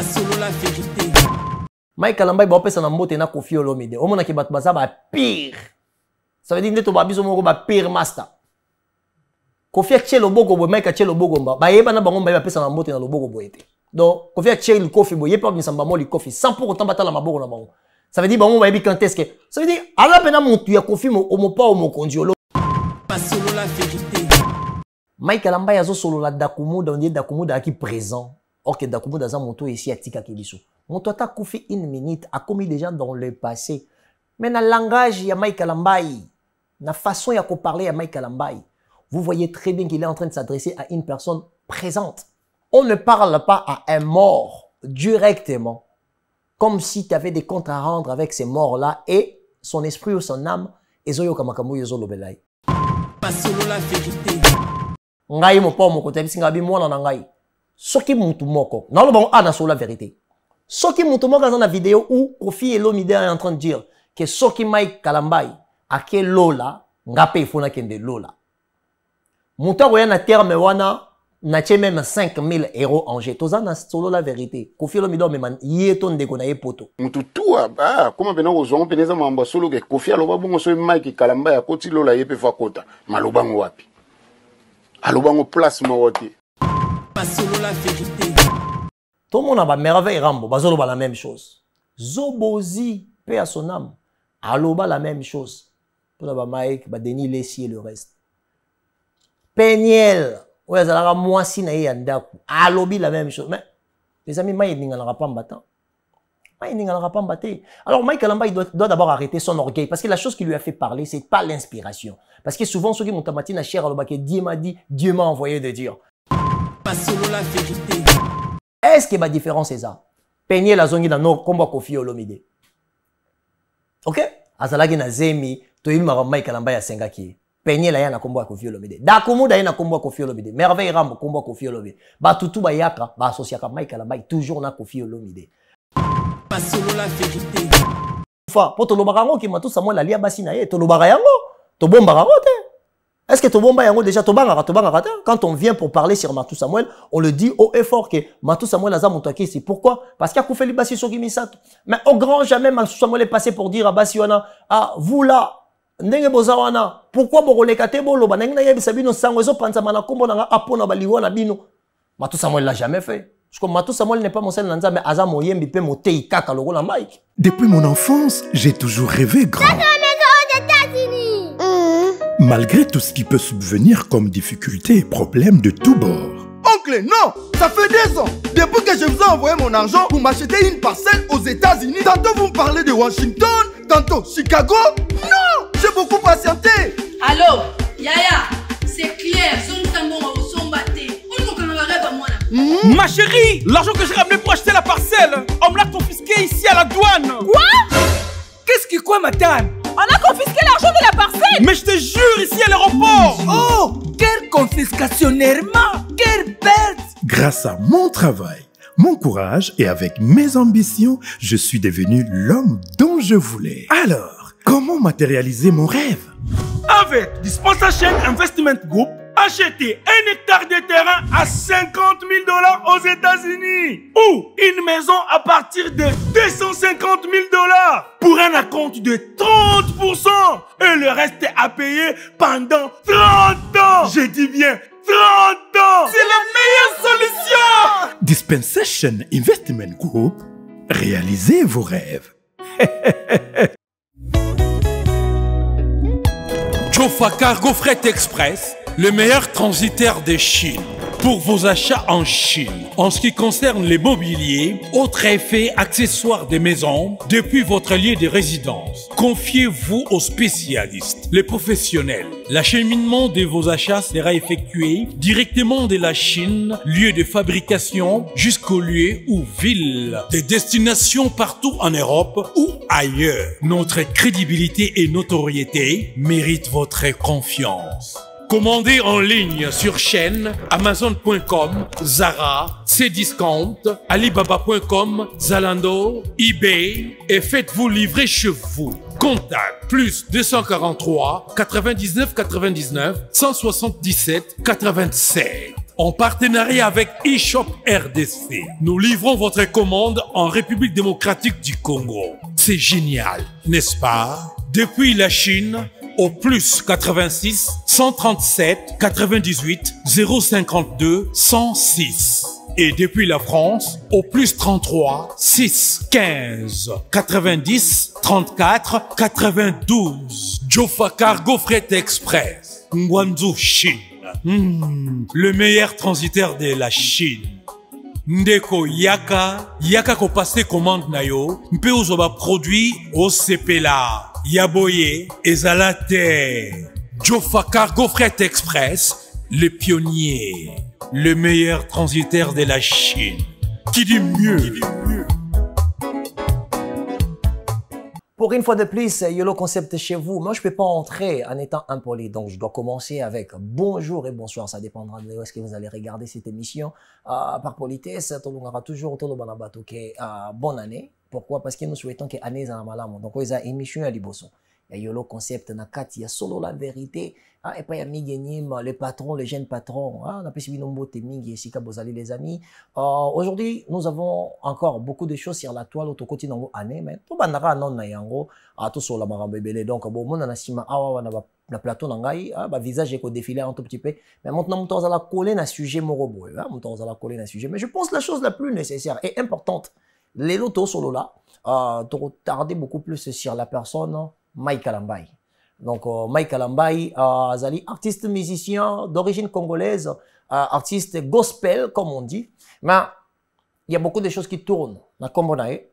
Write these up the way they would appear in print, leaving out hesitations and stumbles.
Solo la vérité. Mike Kalamba ba pesa na mbote na Koffi Olomide. Omona ki bato baza ba pire. Ça veut dire ndeto ba biso moko ba pire master. Koffi atie loboko bo Mike atie loboko mba. Ba yeba na bango mba pesa na mbote na loboko bo ete. Donc Koffi atie le Koffi bo yepa misamba mo le Koffi sans pour autant batala maboko na bango. Ça veut dire bango ba yebi quand est-ce que ça veut dire ala pena mutu ya Koffi mo pa o mo kondiolo. Solo la vérité. Mike Kalamba yazo solo la Dakumuda on dit Dakumuda qui présent. Or que Dakumuda za moto ici à tika kebiso. Moto ata Koffi une minute a commis déjà dans le passé. Mais dans le langage ya Mike Kalamba, la façon ya ko parler à Mike Kalamba, vous voyez très bien qu'il est en train de s'adresser à une personne présente. On ne parle pas à un mort directement. Comme si tu avais des comptes à rendre avec ces morts-là et son esprit ou son âme. Ezoyo kamakamu yozo lobelai. Solo la vérité. Ngai mo pa mo ko tabi singa bi mwana na ngai. Soki mutu moko. Na lo bon ana solo la vérité. Soki mutu moko dans la vidéo où Koffi Olomide est en train de dire que Soki Mike Kalamba a ke lola ngape ifuna kende lola. Mutu ko na terme wana na tche même 5000 € en jet. Toza na solo la vérité. Koffi Olomide me yeto ndeko na yepoto. Mutu tua ba kuma bena ko zongo peneza mamba solo ke Koffi aloba bongo so Mike Kalamba ya koti lola yepe fa kota. Maloba ngo wapi? Aloba ngo place mo wote. Solo la vérité. Tout le monde a merveille rambo, bazolo ba la même chose. Zobozi, paix à son âme. Aloba la même chose. Pour la Mike, ba Denis Lessier le reste. Peniel, ouais, ça la moi si na yandaku. Alobi la même chose. Mais les amis, Mike n'ingala pas m'battant. Mike n'ingala pas m'battre. Alors Mike Kalamba il doit d'abord arrêter son orgueil parce que la chose qui lui a fait parler, c'est pas l'inspiration. Parce que souvent ceux qui m'ont tamati na cher aloba que Dieu m'a dit, Dieu m'a envoyé de dire. Solo la vérité. Est-ce que ma différence est ça? Peigner la zone dans nos combats Koffi Olomide. Ok? Azalagi na zemi, to yima Mike Kalamba ya sengaki. Peigner la yana combat Koffi Olomide. Dakumuda yana combat Koffi Olomide. Merveille rambo combat Koffi Olomide. Ba tutu ba yaka, ba associaka Mike Kalamba toujours na Koffi Olomide. Solo la vérité. Fa, po to lobarango ki matu Samuel alia basi na ye, to lobarayango, to bomba rango te. Est-ce que Tobomba Yango déjà Tobanga quand on vient pour parler sur Matou Samuel, on le dit haut et fort que Matou Samuel a monté ici. Pourquoi? Parce qu'il y a Koufeli Bassi sur Gimisato. Mais au grand jamais Matou Samuel est passé pour dire à Bassiwana, ah vous là, Ndenge Bozawana, pourquoi Borolekate Bolo, Banenga Yabisabino Sangozo Panzamana Kombo Nanga Apona Baliwana Bino. Matou Samuel l'a jamais fait. Parce que Matou Samuel n'est pas mon seul Nanza, mais Aza Moyembi peut monter Kaka Logo la Mike. Depuis mon enfance, j'ai toujours rêvé grand. Malgré tout ce qui peut subvenir comme difficultés et problèmes de tous bords. Oncle, non! Ça fait 2 ans! Depuis que je vous ai envoyé mon argent pour m'acheter une parcelle aux États-Unis, tantôt vous me parlez de Washington, tantôt Chicago. Non! J'ai beaucoup patienté! Allô? Yaya, c'est clair, ma chérie, l'argent que j'ai ramené pour acheter la parcelle, on me l'a confisqué ici à la douane. Quoi? Qu'est-ce qui quoi, madame? On a confisqué l'argent de la parcelle. Mais je te jure, ici à l'aéroport. Oh, quelle confiscationnairement, quelle perte. Grâce à mon travail, mon courage et avec mes ambitions, je suis devenu l'homme dont je voulais. Alors, comment matérialiser mon rêve? Avec Dispensation Investment Group, achetez 1 hectare de terrain à 50 000 $ aux États-Unis ou une maison à partir de 250 000 $ pour un acompte de 30% et le reste à payer pendant 30 ans. Je dis bien 30 ans. C'est la meilleure solution. Dispensation Investment Group, réalisez vos rêves. Jofa Cargo Fret Express, le meilleur transitaire de Chine pour vos achats en Chine. En ce qui concerne les mobiliers, autres effets, accessoires des maisons, depuis votre lieu de résidence, confiez-vous aux spécialistes, les professionnels. L'acheminement de vos achats sera effectué directement de la Chine, lieu de fabrication, jusqu'au lieu ou ville de destination partout en Europe ou ailleurs. Notre crédibilité et notoriété méritent votre confiance. Commandez en ligne sur chaîne Amazon.com, Zara, Cdiscount, Alibaba.com, Zalando, eBay et faites-vous livrer chez vous. Contact plus 243 99 99 177 87. En partenariat avec eShop RDC, nous livrons votre commande en République démocratique du Congo. C'est génial, n'est-ce pas? Depuis la Chine, au plus 86 137 98 052 106. Et depuis la France, au plus 33 6 15 90 34 92. Jofa Cargo Freight Express, Guangzhou, Chine. Le meilleur transitaire de la Chine. Ndeko yaka ko passer commande na yo, mpe ozoba produit au CPLA. Yaboye ezalate. Jofa Cargo Freight Express, le pionnier, le meilleur transitaire de la Chine. Qui dit mieux? Pour une fois de plus, YOLO Concept chez vous. Moi, je ne peux pas entrer en étant impoli. Donc, je dois commencer avec bonjour et bonsoir. Ça dépendra de où est-ce que vous allez regarder cette émission. Par politesse, on aura toujours autour de bateau bonne année. Pourquoi? Parce que nous souhaitons que l'année soit malade. Donc, il y a une émission à Liboso. Il y a YOLO Concept, il y a solo la vérité. Et puis, il y a Migenim, les patrons, les jeunes patrons. On a pu suivre les amis. Aujourd'hui, nous avons encore beaucoup de choses sur la toile au côté de l'année. Mais tout le monde a tout sur la marambébélé. Donc, bon, on a le plateau le visage est défilé un tout petit peu. Mais maintenant, on va coller un sujet morobo. On va coller un sujet. Mais je pense que la chose la plus nécessaire et importante, les lotos solo là, de retarder beaucoup plus sur la personne Mike Kalambai. Donc, Mike Kalambai, artiste musicien d'origine congolaise, artiste gospel, comme on dit. Mais il y a beaucoup de choses qui tournent dans le Congo. Et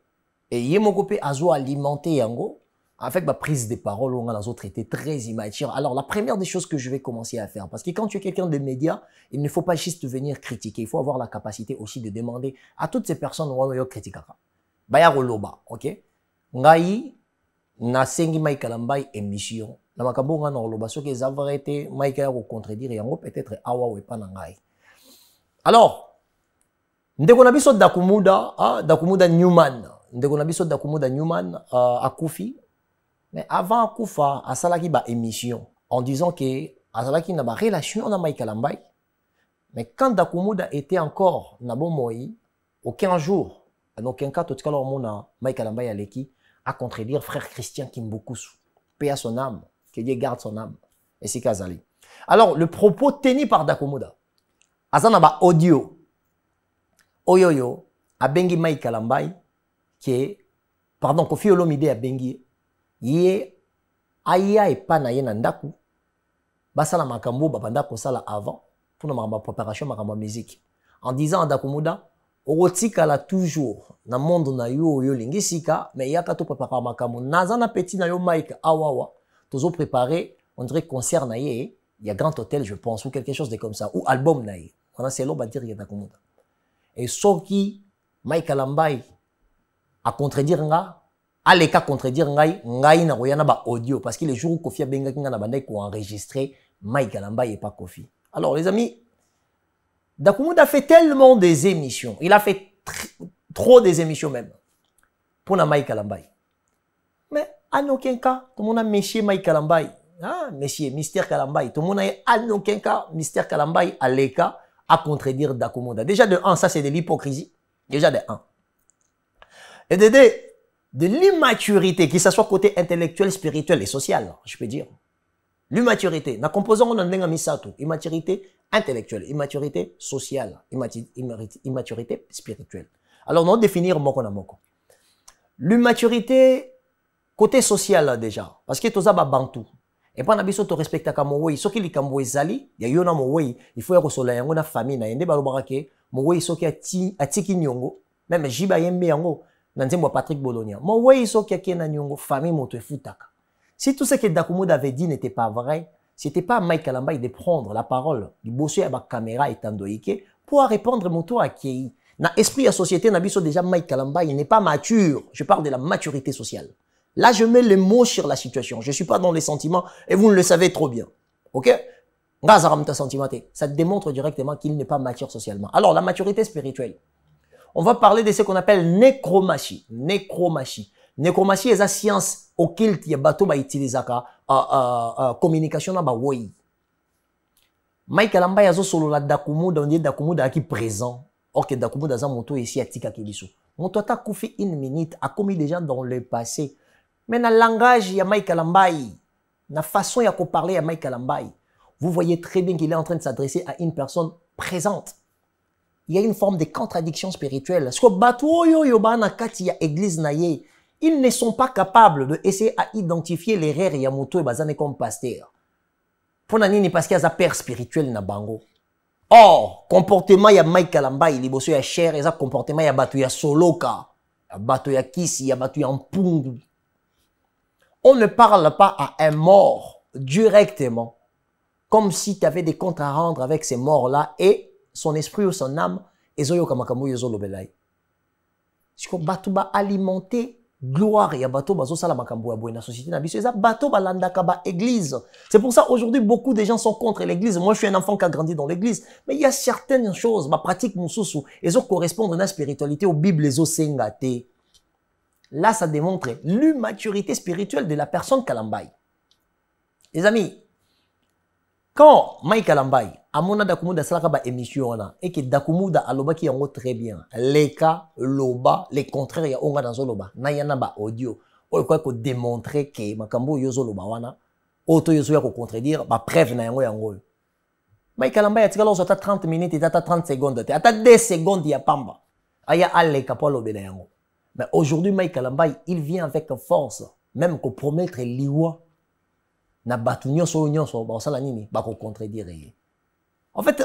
il y a beaucoup de choses alimenté yango avec ma prise de parole, on a les autres été très immature. Alors, la première des choses que je vais commencer à faire, parce que quand tu es quelqu'un de médias, il ne faut pas juste venir critiquer. Il faut avoir la capacité aussi de demander à toutes ces personnes où on critique. Baya Roloba, ok? Ngai, na sengi Mike Kalambai émission. Na makambo nga na Roloba, ce que ça va être Mike a contredire yango peut-être awa ou pas ngai. Alors, ndeko na biso Dakumuda Newman. Ndeko na biso Dakumuda Newman akufi. Mais avant Akufa, asalaki ba émission en disant que asalaki na ba relation na Mike Kalambai. Mais quand Dakumuda était encore na bomoi, aucun jour, en aucun cas, tout ce que Mike Kalambai aleki à contredire frère Christian Kimbukusu. Paix à son âme, que Dieu garde son âme. Et c'est Kazali. Alors, le propos tenu par Dakumuda, azana ba audio, oyoyo, a bengi Mike Kalambai, qui pardon, Kofi Olomide a bengi, ye aya e pa na ye na ndaku basala makambo babanda kosala avant pour na préparation makambo musique en disant à Dakumuda okotikala toujours na monde na yo lingisika mais yaka to préparer makambo nazana petit na yo Mike awawa tozo préparer on dirait concert na ye il y a Grand Hôtel je pense ou quelque chose de comme ça ou album na ye on a c'est là ba dire ya Dakumuda et soki Mike Kalambai a contredire nga Aleka contredire ngai na royana ba audio parce que les jours où Kofi Benga kinga na bandai ko enregistrer Mike Kalambai et pas Kofi. Alors les amis, Dakumuda a fait tellement des émissions, il a fait trop des émissions même pour na Mike Kalambai. Mais en aucun cas, tout le monde a monsieur Mike Kalambai, monsieur Mystère Kalambai, tout le monde a en aucun cas Mystère Kalambai Aleka à contredire Dakumuda. Déjà de 1, ça c'est de l'hypocrisie. Déjà de 1. Et de 2, de l'immaturité, que ce soit côté intellectuel, spirituel et social, je peux dire. L'immaturité. Na composant on a misato. Immaturité intellectuelle, immaturité sociale, immaturité spirituelle. Alors, on va définir moko na moko. L'immaturité côté social déjà, parce que tout ça ba bantu. Et pas na biso to respecta ka mowei, soki likambo ezali, ya yona mowei, il faut resola yango na famille na yende balobaka ke mowei soki atiki nyongo, même jiba yembe yango. Nanzembo Patrick Bologna. Mon ouais, iso qui na nyongo famille moto futaka. Si tout ce que Dakumuda avait dit n'était pas vrai, c'était pas Mike Kalambai de prendre la parole, de bosser avec la caméra et tandoïke pour répondre moto à qui. Na esprit à société na biso déjà Mike Kalambai, il n'est pas mature. Je parle de la maturité sociale. Là, je mets les mots sur la situation. Je suis pas dans les sentiments et vous le savez trop bien. OK? Ça démontre directement qu'il n'est pas mature socialement. Alors, la maturité spirituelle. On va parler de ce qu'on appelle nécromatie. Nécromatie. Nécromatie est la science occulte qui est bateau ba utilisaka communication na ba woi. Mike Alamba yazo solo la Dakumuda, on dit Dakumuda qui présent. Or que Dakumuda za moto ici à Tika Kebiso. Moto a koufi une minute, a commis des gens dans le passé. Mais dans le langage, il y a Mike Alambai. La façon de parler à Mike Alambai. Vous voyez très bien qu'il est en train de s'adresser à une personne présente. Il y a une forme de contradiction spirituelle. Parce que ils ne sont pas capables d'essayer à identifier les rères Yamoto et Bazane comme pasteur. Parce qu'il y a un père spirituel na bango. Or, comportement ya Mike Alamba, il est ya cher, et ça comportement ya batu ya soloka, ya batu ya kisi, ya batu ya mpungu. On ne parle pas à un mort directement, comme si tu avais des comptes à rendre avec ces morts-là et son esprit ou son âme, et zoyo kamakamu yozo lobelai. Si ko batu ba alimenter gloire ya bateau bazo sala makambo ya boye na société na biso eza bateau balandaka ba église. C'est pour ça aujourd'hui beaucoup de gens sont contre l'église. Moi je suis un enfant qui a grandi dans l'église, mais il y a certaines choses ma pratique mususu ezo correspondre na spiritualité au Bible ezo sengate. Là ça démontre l'immaturité spirituelle de la personne Kalambai. Les amis, quand Mike Kalambai amona Dakumuda salaka ba émission na et que Dakumuda aloba ki yango très bien. Les cas loba, les contraires ya onga dans loba. Na yana ba audio. O quoi ko démontrer que makambo yozo loba wana. Auto yozo ya ko contredire ba preuve na yango yango. Mike Kalambai atika lo sota 30 minutes et ata 30 secondes. Ata 2 secondes ya pamba. Aya alle ka po lobe na yango. Mais aujourd'hui Mike Kalambai, il vient avec force même ko promettre liwa na batu nyonso nyonso ba sala nini ba ko contredire. En fait,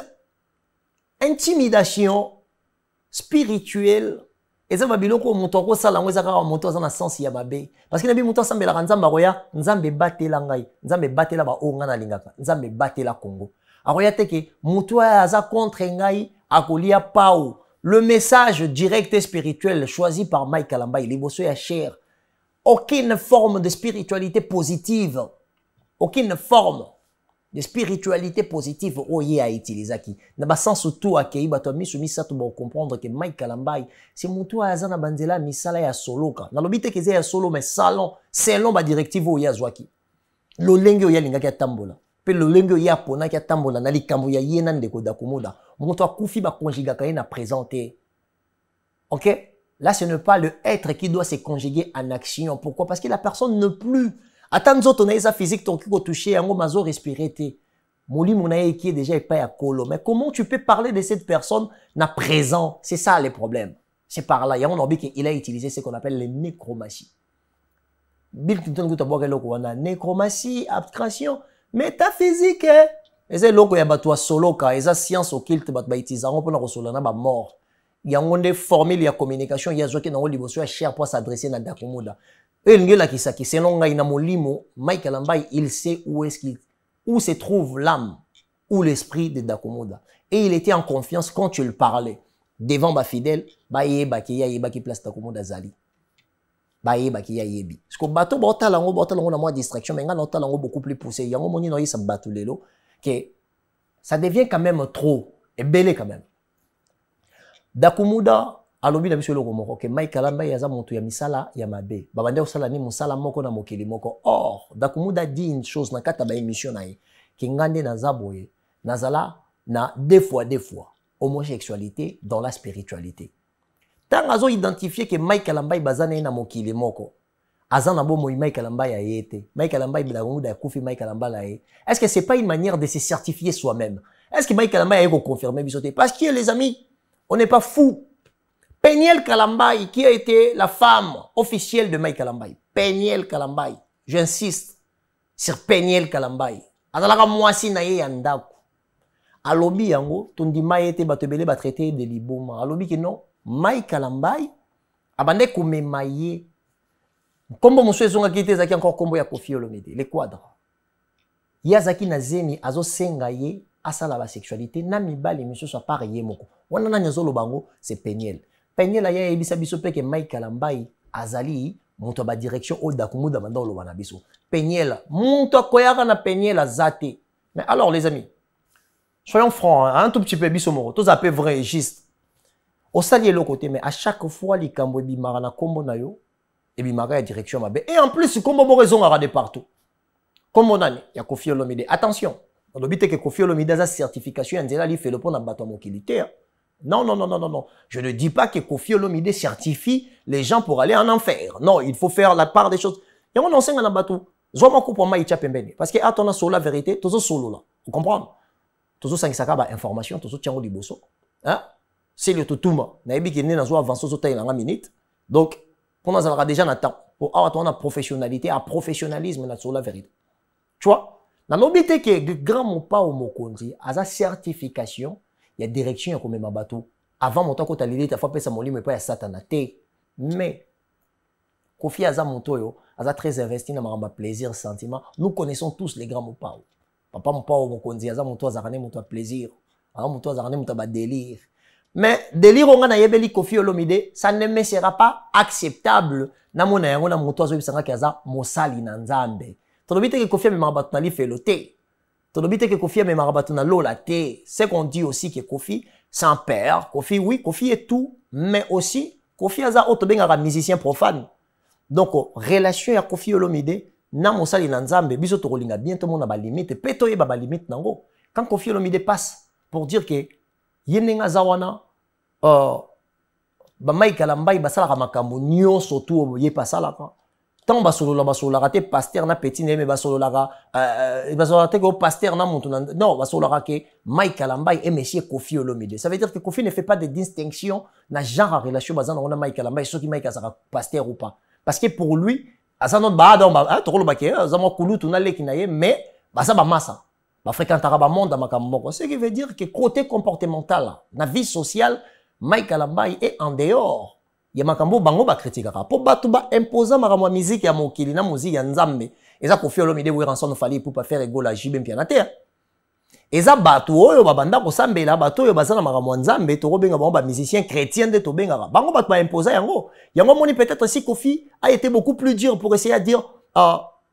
intimidation spirituelle, et ça va bien que mon toko ça langue ça car mon toko ça na sens ya mabe. Parce que nabi mon toko sambela nzamba roya, nzambe batela ngai, nzambe batela ba o ngana lingaka, nzambe batela Congo. Aroya teke mutu aza contre ngai akolia pau. Le message direct et spirituel choisi par Mike Kalambai, il est bosso ya cher. Aucune forme de spiritualité positive, aucune forme de spiritualité positive oye a utilisé qui na ba sens surtout akei bato misumi ça tout comprendre que Mike Kalambai c'est mutu azana banzela misala ya soloka na lobite ke ya solo mais salon selon ba directive oye azwaki lo lenge oya linga ki atambola pe lo lenge oya pona ki atambola na likambo ya yena ndeko Dakumuda mutu akufi ba conjuga ka na présenter. OK, là ce n'est pas le être qui doit se conjuguer en action. Pourquoi? Parce que la personne ne plus attends on a sa physique ton qui toucher en mazo respirer té moli monaye qui est déjà pas à colo. Mais comment tu peux parler de cette personne na présent? C'est ça le problème. C'est par là il y a un orbi qu'il a utilisé ce qu'on appelle les nécromancies. Bill Clinton qui t'a boire loko wana nécromancie abstraction métaphysique et c'est loko ya batwa solo ka eza science occulte bat ba utiliser on peut na resolana ba mort. Il y a une formule de communication il y a zo qui na liboso ya cher pour s'adresser na Dakumuda. Et ngela kisaki selon ngai na molimo Mike Kalambai il sait où se trouve l'âme ou l'esprit de Dakumuda et il était en confiance quand tu le parlais devant ba fidèle ba yeba ki place Dakumuda zali ba yeba ki yebi parce que bato bota lango na moi distraction mais ngana ota lango beaucoup plus poussé yango moni no yisa bato lelo que ça devient quand même trop et belé quand même. Dakumuda alobi na biso loko moko ke Mike Kalambai yaza montu ya misala ya mabe babande osala ni musala moko na mokili moko. Or Dakumuda dit une chose na kata ba émission na ye ki ngande na zaboye nazala na deux fois homosexualité dans la spiritualité. Tant azo identifier que Mike Kalambai bazana na mokili moko azana bo moi Mike Kalambai a été Mike Kalambai Dakumuda kufi Mike Kalambai la ye. Est-ce que c'est pas une manière de se certifier soi-même? Est-ce que Mike Kalambai a confirmé bisoté? Parce que les amis, on n'est pas fou. Peniel Kalambai, qui a été la femme officielle de Mike Kalambai. Peniel Kalambai. J'insiste sur Peniel Kalambai. Azalaka mwasi na ye yandaku. Alobi yango, tondima ete batebele ba traité de liboma. Alobi ki non, Mike Kalambai, abande kumemaye. Kombo monswe zonga ki ete zaki encore kombo ya Koffi Olomide. Les quadres. Yazaki na zemi azo senga ye asala ba sexualité na mibali monsieur soit pareil moko. Wana na nyazolo bango, c'est Peniel. Peniel aya ebisa biso pe ke Mike Kalambai azali muto ba direction o Dakumuda banda lo wana biso. Peniel muto koyaka na Peniel azate. Mais alors les amis, soyons francs, un tout petit peu biso moko, tous appelés vrai et juste. Au salier le côté mais à chaque fois li kambo bimara na kombo na yo et bimara ya direction mabe. Et en plus kombo bo raison ara de partout. Kombo nani ya Koffi Olomide. Attention, Tolobite que Kofi Olomide a certification nzela li fait le pont na bato mokilité. Non, non, non, non, non, non. Je ne dis pas que Kofi Olomide certifie les gens pour aller en enfer. Non, il faut faire la part des choses. Et on enseigne na bato. Zoma ko pour maïcha pembeni. Parce que atona sur la vérité, tozo solo là. Vous comprenez? Tozo sangisaka ba information, tozo tiango liboso. Hein? C'est le tutuma. Naebi ki ne na zo avancer zo tayi na minute. Donc, on a déjà un temps pour avoir une professionnalité, un professionnalisme sur la vérité. Tu vois? Dans l'obité que le grand mot pas au Mokonzi, à sa certification, il y a direction comme ma bateau. Avant mon temps quand tu as l'idée, tu as fait ça mon lit, mais pas à satanate. Mais, Kofi Aza Montoyo, Aza très investi dans ma plaisir, sentiment. Nous connaissons tous les grands mots pas. Papa mon pas au Mokonzi, Aza Montoyo, Aza Rane Montoyo plaisir. Aza Montoyo, Aza Rane Montoyo délire. Mais délire on a yebeli Kofi Olomide, ça ne me sera pas acceptable. Na mona yango na moto azo bisanga kaza mosali na nzambe. Tolobite ke Kofi me marabato na li felote. Tolobite ke Kofi me marabato na lola te. C'est qu'on dit aussi que Kofi sans père, Kofi oui, Kofi est tout, mais aussi Kofi aza otobenga musicien profane. Donc relation ya Kofi Olomide na mosali na nzambe biso to kolinga bientôt mona ba limite, peto yeba ba limite nango. Quand Kofi Olomide passe pour dire que yenenga zawana Bamai Kalambai basala makambo nyonso tout ye pasalaka tant basolola te pasteur na petit ne me basolola te ko pasteur na muntu non basolola ke Mai Kalambai et monsieur Kofi Olomide. Ça veut dire que Kofi ne fait pas de distinction na genre en relation bazana on a Mai Kalambai ceux qui Mai Kazaka pasteur ou pas parce que pour lui azano ba don ba to lo ba ke azamo kulu tuna leki na ye mais basa ba massa ba fréquentera ba monde makambo. Ce qui veut dire que côté comportemental na vie sociale Mai Kalambai est en dehors. Il y a makambo bango ba critique pour batu ba imposer makambo musique ya mokili na musique ya nzambe. Eza Kofi Olomide we ranson fali pour pas faire égol à jibe mpia na terre. Eza batu oyo ba banda ko sambela batu oyo bazana makambo nzambe to robenga bango ba musicien chrétien de to benga bango batu ba imposer yango. Yango moni peut-être si Kofi a été beaucoup plus dur pour essayer à dire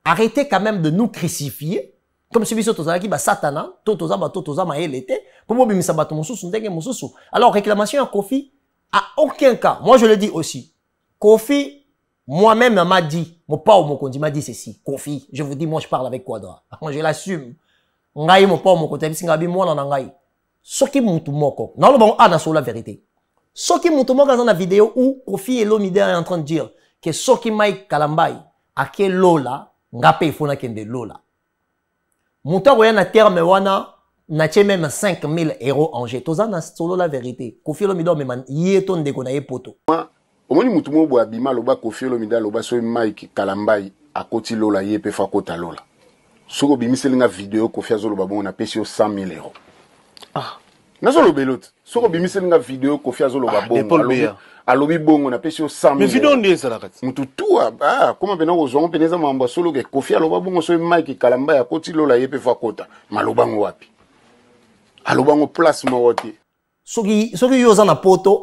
arrêtez quand même de nous crucifier. Comme si biso tozalaki ba satana, toza maelete, pour mo bimisa bato mosusu ndenge mosusu. Alors réclamation à Kofi, à aucun cas, moi je le dis aussi. Kofi, moi-même m'a dit, mon père Mokondi m'a dit ceci. Kofi, je vous dis, moi je parle avec Quadra. Moi je l'assume. Ngai mon père Mokondi bisinga moi na ngai. Soki mutu moko. Non bon ana sur la vérité. Soki mutu moko dans la vidéo où Kofi Olomide est en train de dire que Soki Mai Kalambai a ke lola, ngape ifona kende lola. Monta roya na terme wana na tche même 5000 € en jet. Toza na solo la vérité. Kofi Olomide me man yeton de ko na poto. Omoni mutu mo bo abima loba Kofi Olomide loba so Mike Kalambai akoti lola yepe fa kota lola. Soko bimiselinga vidéo Kofi azoloba bon na pesi yo 100 000 €. Ah. Na solo belot. Soko bimiselinga vidéo Kofi azoloba bon. Alobi bongo na pesi yo 100 000 €. Mais vidéo ndé ça la kati. Mutu tua comment bena ko zongo peneza mamba solo ke Kofi aloba bongo so Mike Kalambai akoti lola yepe fa kota. Malobango wapi? Alobango place ma wote. Soki yo za na poto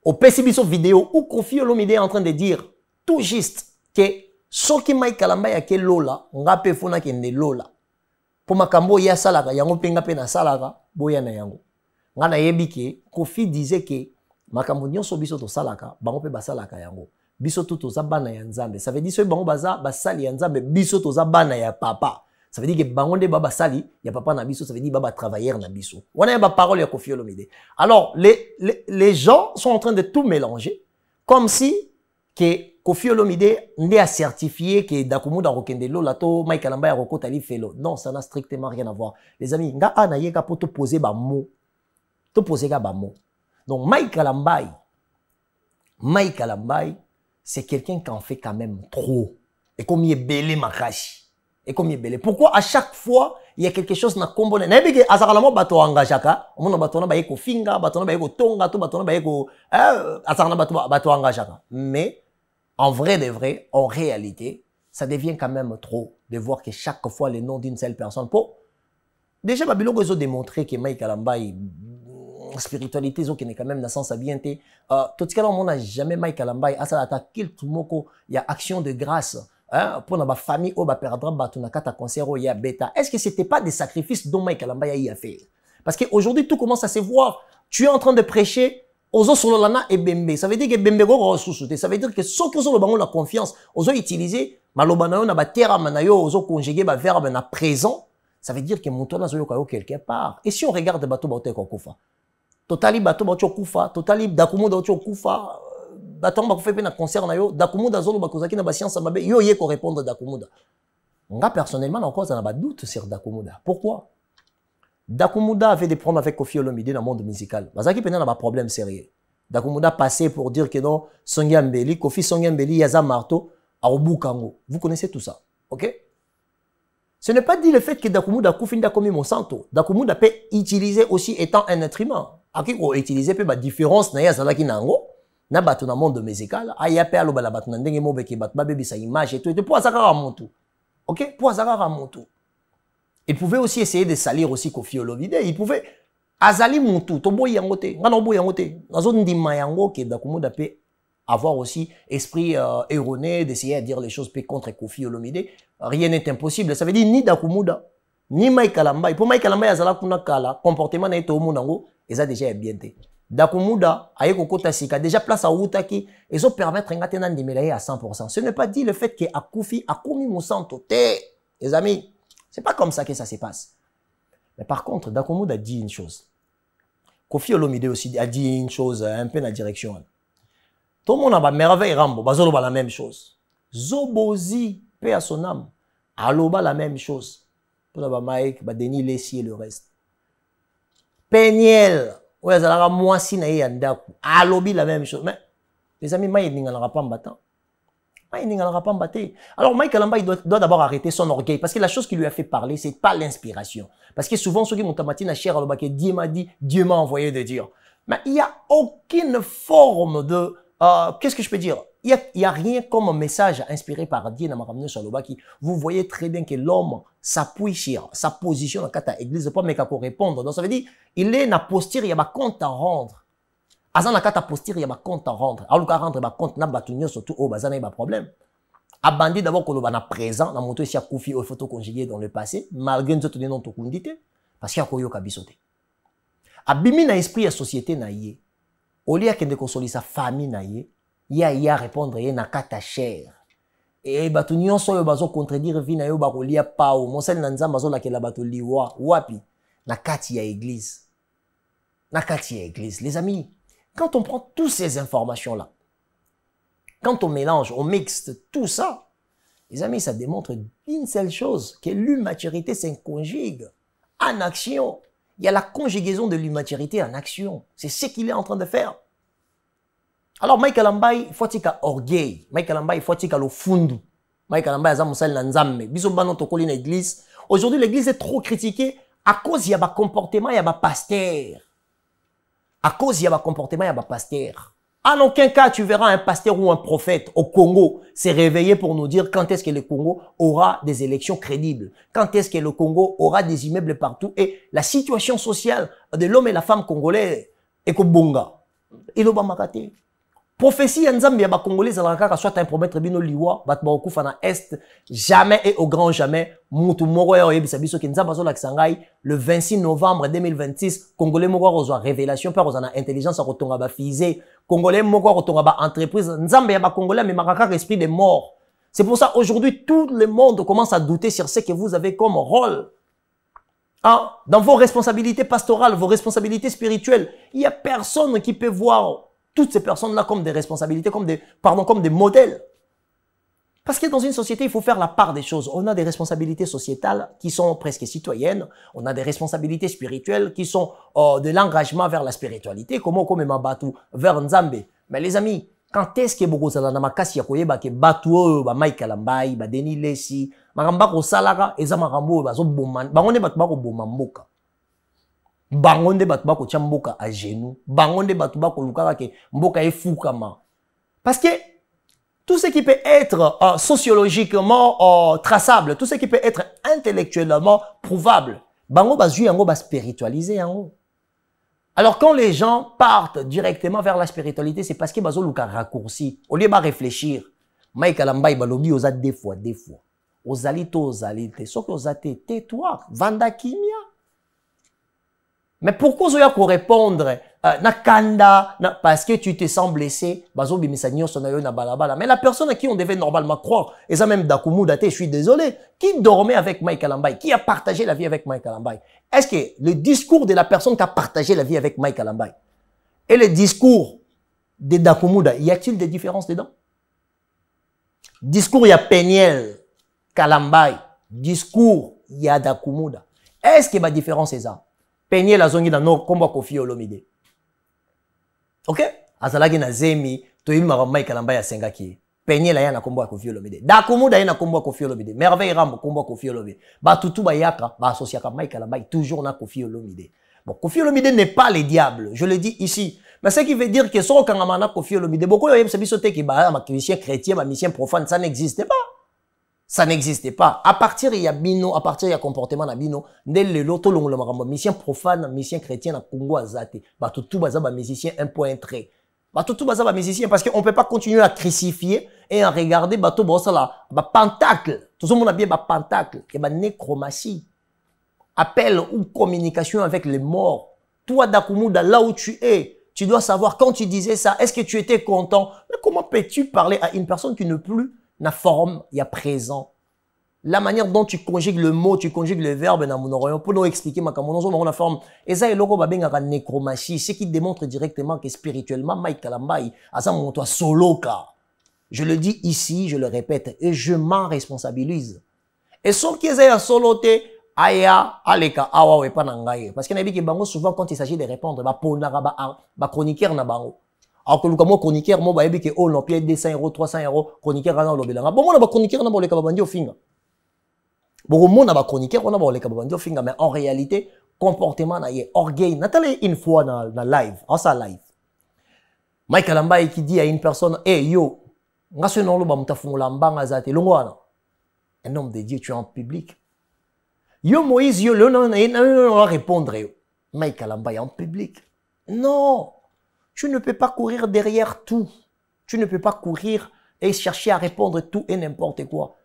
au pesi biso vidéo où Kofi Olomide est en train de dire tout juste que soki Mike Kalambai a ke lola ngape fona kende lola. Po makambo ya salaka yango penga pe na salaka boya na yango. Ngana yebi ke Kofi disait que makambo nyonso biso to salaka bango pe basalaka yango. Biso to za bana ya nzambe. Ça veut dire so bango baza basali ya nzambe biso to za bana ya papa. Ça veut dire que bango de baba sali ya papa na biso, ça veut dire baba travailleur na biso. On a ba parole ya Kofi Olomide. Alors les gens sont en train de tout mélanger comme si que Kofi Olomide n'est à certifier que Dakumu da Rokende Lola to Mike Kalambai a Rokota li felo. Non, ça n'a strictement rien à voir. Les amis, nga ana yeka pour te poser ba mot. Te poser ba mot. Donc Mike Kalambai, c'est quelqu'un qui en fait quand même trop. Et comme il est belé makashi. Et comme il est belé. Pourquoi à chaque fois il y a quelque chose na kombone. Na yebike azakalamo bato engagaka. Omono bato na bayeko finga, bato na bayeko tonga, to bato na bayeko azakana bato engagaka. Mais en vrai de vrai, en réalité, ça devient quand même trop de voir que chaque fois le nom d'une seule personne. Pour déjà Babylon ils ont démontré que Mike Kalambai spiritualité zo qui est quand même dans sens bien té tout ce que on n'a jamais Mike Kalambai à ça attaquer tout moko il y a action de grâce hein pour na famille au ba perdre ba na kata concert au ya bêta. Est-ce que c'était pas des sacrifices dont Mike Kalambai a fait? Parce que aujourd'hui tout commence à se voir. Tu es en train de prêcher ozo solo lana et bembe. Ça veut dire que bembe go ressources. Ça veut dire que ceux qui ont le bango la confiance ozo utiliser maloba na yo na ba terra manayo ozo conjuguer ba verbe na présent. ça veut dire que mon toit est quelque part. Et si on regarde bateau bateau kokufa, totali bateau bateau kokufa, totali dakumu bateau kokufa, bateau bateau fait un concert na yo, dakumu da zolo bakozaki na basiance mabe, yo yé ko répondre dakumu da. Moi personnellement encore ça n'a pas de doute sur dakumu da. Pourquoi? Dakumu avait des problèmes avec Koffi Olomide dans le monde musical. Bazaki pena na ba problème sérieux. Dakumu passé pour dire que non, Songia Mbeli, Koffi Songia Mbeli, Yaza Marto, Aobu Kango. Vous connaissez tout ça, ok? Ce n'est pas dit le fait que Dakumuda Koufin Dakomi Monsanto. Dakumuda peut utiliser aussi étant un être humain. Aki ko utiliser peut ba différence na ya zalaki nango na bato na monde musical. Aya pe alo bala bato na ndenge mo beki bato ba bebi sa image et tout. Pour azaka ramontu. OK? Pour azaka ramontu. Il pouvait aussi essayer de salir aussi Koffi Olomide. Il pouvait azali montu to boy yango te. Ngana boy yango te. Nazo ndima yango ke Dakumuda peut avoir aussi esprit erroné, d'essayer à dire les choses contre Koffi Olomide. Rien n'est impossible. Ça veut dire ni Dakumuda, ni Mike Kalamba. Pour Mike Kalamba, il y a kuna kala comportement na eto monango, et ça déjà est bien té. Dakumuda, aye kokota sika, déjà place à Outaki, et ça permettre ngate nan dimelaye à 100%. Ce n'est pas dit le fait que Akoufi a commis Monsanto té. Les amis, c'est pas comme ça que ça se passe. Mais par contre, Dakumuda dit une chose. Koffi Olomide aussi a dit une chose un peu dans la direction. Tout le monde a merveille Rambo, bazolo la même chose. Zobozi, paix à son âme. Aloba la même chose. Pour la Mike, Denis Lessi et le reste. Peniel, ouais, ça la moi si na yandaku. Alobi la même chose. Mais les amis, Mike n'engara pas m'battant. Mike n'engara pas m'batté. Alors Mike Kalamba, il doit d'abord arrêter son orgueil parce que la chose qui lui a fait parler, c'est pas l'inspiration. Parce que souvent ceux qui m'ont tamati na cher aloba que Dieu m'a dit, Dieu m'a envoyé de dire. Mais il y a aucune forme de qu'est-ce que je peux dire? Il y a rien comme message inspiré par Dieu dans ma sur le qui vous voyez très bien que l'homme s'appuie sur sa position dans la église pas mais qu'à répondre. Donc ça veut dire il est na posture il y a pas compte à rendre. Azan na kata posture il y a pas compte à rendre. Alors qu'à rendre ba compte na batunyo surtout au bazana il y a problème. Abandi d'abord que l'on a présent dans monto si a Koffi au photo conjugué dans le passé malgré nous autres non to kundité parce qu'il y a koyo kabisote. Abimi na esprit ya société na yé. Au lieu de consolider sa famille na ye, ya répondre ye na kata cher. Et batu nyonso yo bazo contredire vi na yo ba kolia pa o monsel na nzamba zo la ke la batu liwa wapi na kati ya église. Na kati ya église. Les amis, quand on prend toutes ces informations là, quand on mélange, on mixe tout ça, les amis, ça démontre une seule chose, que l'immaturité s'inconjugue en action. Il y a la conjugaison de l'immaturité en action. C'est ce qu'il est en train de faire. Alors, Mike Kalamba, il faut qu'il y ait orgueil. Mike Kalamba, il faut qu'il y ait le fundu. Mike Kalamba, il y a un nzambe. L'église. Aujourd'hui, l'église est trop critiquée à cause il y a un comportement, il y a un pasteur. À cause il y a un comportement, il y a un pasteur. En aucun cas, tu verras un pasteur ou un prophète au Congo se réveiller pour nous dire quand est-ce que le Congo aura des élections crédibles, quand est-ce que le Congo aura des immeubles partout et la situation sociale de l'homme et la femme congolais est comme bonga. Il a makate. Prophétie en Zambie, les Congolais, soit un promettre bino liwa, bat ba okufa na est, jamais et au grand jamais, mutu moko ya oyebi sabiso ki nzamba zo la kisangai, le 26 novembre 2026, Congolais moko reçoit révélation, par ozana intelligence à kotonga ba fusée, Congolais moko kotonga ba entreprise, nzamba ya ba Congolais mais makaka esprit des morts. C'est pour ça aujourd'hui tout le monde commence à douter sur ce que vous avez comme rôle. Ah, dans vos responsabilités pastorales, vos responsabilités spirituelles, il y a personne qui peut voir toutes ces personnes-là comme des responsabilités, comme des modèles. Parce que dans une société, il faut faire la part des choses. On a des responsabilités sociétales qui sont presque citoyennes. On a des responsabilités spirituelles qui sont de l'engagement vers la spiritualité. Comment comme Mabatu vers Nzambe. Mais les amis, quand est-ce que beaucoup de makasi ya koyeba ke batu ba Mike Kalamba, ba Denis Lessi, maramba ko salaka eza marambo bazo bomman. Bango ne batu ba ko bomamboka. Bangonde batu bako tia mboka à genoux. Bangonde batu bako lukaka ke mboka efukama. Parce que tout ce qui peut être sociologiquement traçable, tout ce qui peut être intellectuellement prouvable, bango bazui yango ba spiritualiser yango. Alors quand les gens partent directement vers la spiritualité, c'est parce que bazo luka raccourci. Au lieu de réfléchir, Mike Kalamba balobi oza des fois. Ozali to ozali te. Soki ozate tais-toi, vanda kimia. Mais pourquoi vous avez répondre na kanda parce que tu te sens blessé, bazo bimisanyo sonayo na balabala. Mais la personne à qui on devait normalement croire, et ça même Dakumu Date, je suis désolé, qui dormait avec Mike Alambay, qui a partagé la vie avec Mike Alambay. Est-ce que le discours de la personne qui a partagé la vie avec Mike Alambay et le discours de Dakumuda, y a-t-il des différences dedans? Discours, il y a Peniel, Kalambay, discours, il y a Dakumuda. Est-ce qu'il y a une différence, c'est ça? Peniel a zongi dans nos combats Kofi Olomide. Ok? Azalagi na zemi, to il mara Mike Alambay a sengaki. Peniel a yana combat Kofi Olomide. Dakumuda yana combat Kofi Olomide. Merveille Rambo combat Kofi Olomide. Ba tutu ba yaka, ba associé à Mike Alambay toujours na Kofi Olomide. Bon, Kofi Olomide n'est pas le diable, je le dis ici. Mais ce qui veut dire que son kangamana Kofi Olomide, beaucoup de gens se disent que ma chrétien chrétien, ma mission profane, ça n'existait pas. Ça n'existait pas. À partir il y a bino, à partir il y a comportement na bino, dès le loto long le maramba mission profane, mission chrétien na Congo azate. Ba tout baza ba musicien un point trait. Ba tout baza ba musicien parce qu'on peut pas continuer à crucifier et à regarder bateau bossa là, ba pentacle. Tout le monde a bien ba pentacle, et ba nécromatie. Appel ou communication avec les morts. Toi Dakumuda là où tu es, tu dois savoir quand tu disais ça, est-ce que tu étais content? Mais comment peux-tu parler à une personne qui ne plus na forme, il y a présent. La manière dont tu conjugues le mot, tu conjugues le verbe dans mon oreille, pour nous expliquer ma la forme. Et ça, il y a nécromatie, ce qui démontre directement que spirituellement, Mike Alambay, à ça, mon toi solo car. Je le dis ici, je le répète, et je m'en responsabilise. Et sauf qu'ils aient un solo aya, aleka, awa, ou pas nangaye. Parce qu'il y a des gens souvent, quand il s'agit de répondre, ba chroniqueur na bango. Alors que le chroniqueur, moi, bah, que oh, non, pied 200 €, 300 €, chroniqueur, on a l'obéla. Bon, moi, on a chroniqueur, on a les kababandi au finger. Bon, moi, on a chroniqueur, on a les kababandi au finger. Mais en réalité, comportement, na yé, orgueil. Nathalie, une fois, dans live, en sa live. Mike Alambay qui dit à une personne, hey, yo, nga se non, lo, ba, mutafungula, mbanga, zate, longwana. Un homme de Dieu, tu es en public. Yo, Moïse, yo, non, répondre, yo. Mike Alambay en public. Non. Tu ne peux pas courir derrière tout. Tu ne peux pas courir et chercher à répondre tout et n'importe quoi.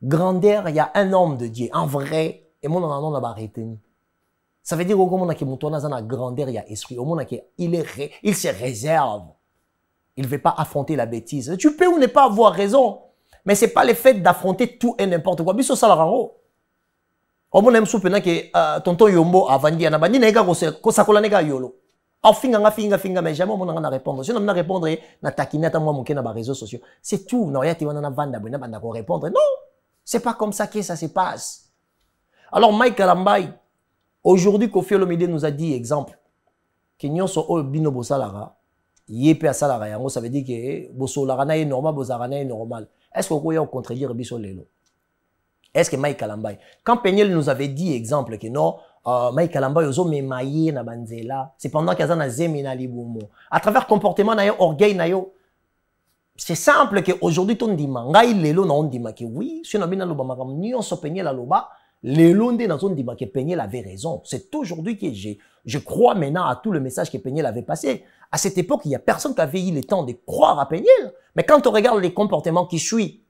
Grandeur, il y a un homme de Dieu, en vrai, et mon nom n'a pas retenu. Ça veut dire au moment où on a une grandeur, il y a esprit. Au moment où il se réserve. Il ne veut pas affronter la bêtise. Tu peux ou ne pas avoir raison, mais ce n'est pas le fait d'affronter tout et n'importe quoi. Biso salarango. Au moment où on a que tonton Yombo a vendu un abandon, nega ko sakola nega yolo. Alors, finga, mais jamais on n'a répondre. Si on n'a répondre, na taquinette, moi, mon ken na réseaux sociaux. C'est tout. Non, y a ti wana na vanda, bana ko répondre. Non. C'est pas comme ça que ça se passe. Alors, Mike Alambay, aujourd'hui, Kofi Olomide nous a dit, exemple, que nyonso o bino bosalara, yépe a salara yango, ça veut dire que bosolara na est normal, bosarana est normal. Est-ce qu'on peut contredire biso lelo? Est-ce que Mike Alambay, quand Peniel nous avait dit, exemple, que non, Mike Alambay ozo memaye na banzela, c'est pendant qu'il y a na zemi na libumo. À travers comportement na yo, orgueil na yo, c'est simple que aujourd'hui ton dima, ngai lelo na on dima que oui, si on a bien loba makam ni on so Peniel la loba, lelo nde na zone dima que Peniel avait raison. C'est aujourd'hui que je crois maintenant à tout le message que Peniel avait passé. À cette époque, il y a personne qui avait eu le temps de croire à Peniel. Mais quand on regarde les comportements qui suivent,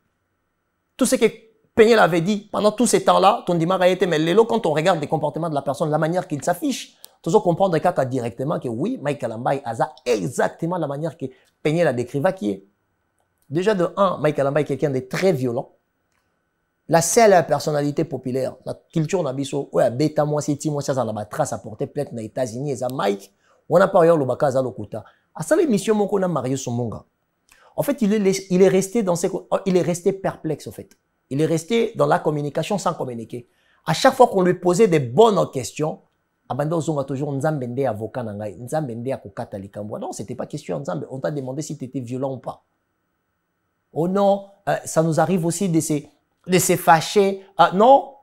tout ce que Peniel avait dit, pendant tous ces temps-là, ton dimar a été, mais l'élo, quand on regarde les comportements de la personne, la manière qu'il s'affiche, toujours comprendre directement que oui, Mike Alambay a exactement la manière que Peniel a décrit qui est. Déjà de 1, Mike Alambay est quelqu'un de très violent. La seule personnalité populaire, la culture nabiso, ouais, bêta moi, c'est moi, ça, ça a trace à porter plainte aux États-Unis, et ça, Mike, on a pas eu le baka à l'okuta. À ça, l'émission, mon qu'on a Mario Somonga. En fait, il est resté perplexe, en fait. Il est resté dans la communication sans communiquer. À chaque fois qu'on lui posait des bonnes questions, Abanda Ozonga toujours Nzambende avocat nangai, Nzambende akokata likambo. Non, c'était pas question Nzambe. On t'a demandé si tu étais violent ou pas. Oh non, ça nous arrive aussi de se fâcher. Non,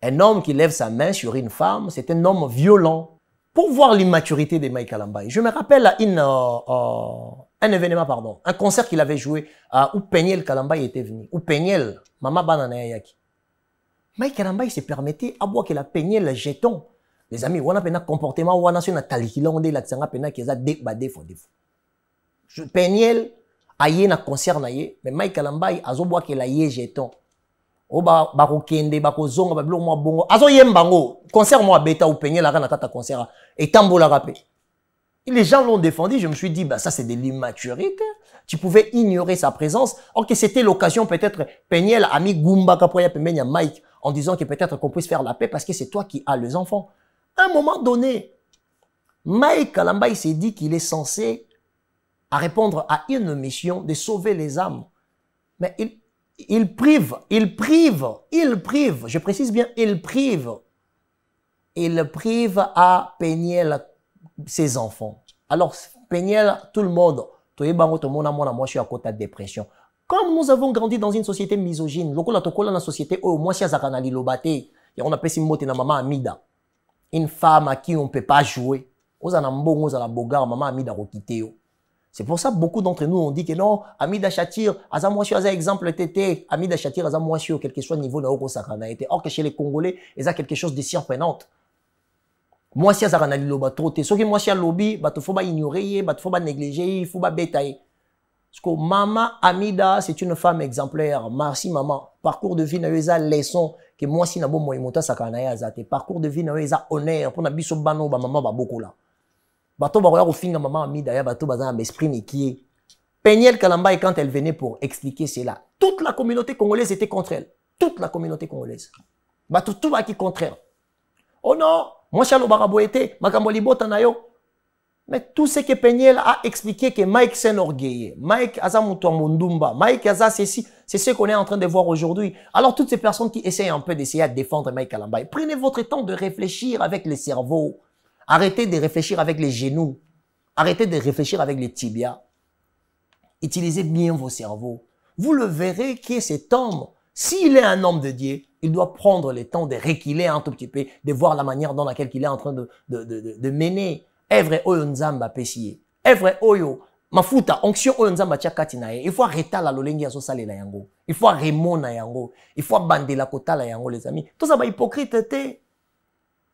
un homme qui lève sa main sur une femme, c'est un homme violent. Pour voir l'immaturité de Mike Alambay, je me rappelle un événement, pardon, un concert qu'il avait joué où Peniel Kalambay était venu, où Peniel, Mama Banana Yaki. Mike Alambay se permettait à boire qu'il a Peniel le jeton. Les amis, on a un comportement, on a un talikila, on a l'accent, on a un Peniel a eu un concert, mais Mike Alambay a boire qu'il a eu jeton. bakokende bakozonga babiloko mwa bongo azoyemba ngo concert moi beta ou peigner la kana kata concert et tambola rapé. Les gens l'ont défendu, je me suis dit bah ça c'est de l'immaturité. Tu pouvais ignorer sa présence. Or que c'était l'occasion peut-être peigner ami Gumba Kapoya Pemenya Mike en disant que peut-être qu'on puisse faire la paix parce que c'est toi qui as les enfants. À un moment donné, Mike Kalamba s'est dit qu'il est censé à répondre à une mission de sauver les âmes. Mais il prive, je précise bien, il prive à Peniel ses enfants. Alors, Peniel, tout le monde, moi je suis à côté de dépression. Comme nous avons grandi dans une société misogyne, dans société où moi je suis on appelle ça maman Amida. Une femme à qui on ne peut pas jouer. Maman Amida c'est pour ça que beaucoup d'entre nous ont dit que non, Amida Chatir, Azamouachio, Aza exemple tété, Amida Chatir, Azamouachio, quel que soit le niveau de Oko Sakana été. Or que chez les Congolais, il y a quelque chose de surprenant. Moi, si Azarana Liloba troté, ce qui moi, si à lobby, il faut pas ignorer, il faut pas négliger, il faut pas bétailler. Parce que maman Amida, c'est une femme exemplaire. Merci maman. Parcours de vie, n'a eu leçon que moi, si n'a bon moi, il Sakana Azate. Parcours de vie, n'a eu honneur pour n'abisso bano, maman, ba beaucoup là. Bato ba au fin maman Amida ya bato bazan esprit nikié. Peniel Kalamba quand elle venait pour expliquer cela, toute la communauté congolaise était contre elle. Toute la communauté congolaise. Bato tout va qui contre elle. Oh non, moi chalo barabo était, makamboli botanayo. Mais tout ce que Peniel a expliqué que Mike s'enorgueillait. Mike Azamuto Mundumba, Mike Aza ceci, c'est ce qu'on est en train de voir aujourd'hui. Alors toutes ces personnes qui essayent un peu d'essayer à défendre Mike Kalamba, prenez votre temps de réfléchir avec le cerveau. Arrêtez de réfléchir avec les genoux. Arrêtez de réfléchir avec les tibias. Utilisez bien vos cerveaux. Vous le verrez que cet homme, s'il est un homme de Dieu, il doit prendre le temps de reculer un tout petit peu, de voir la manière dans laquelle il est en train de mener. Evre oyo nzamba pesiye. Evre oyo mafuta onction oyo nzamba tchakati na ye. Il faut arrêter la lolengi aso sale la yango. Il faut remona yango. Il faut bander la kota la yango les amis. Tout ça va hypocrite te.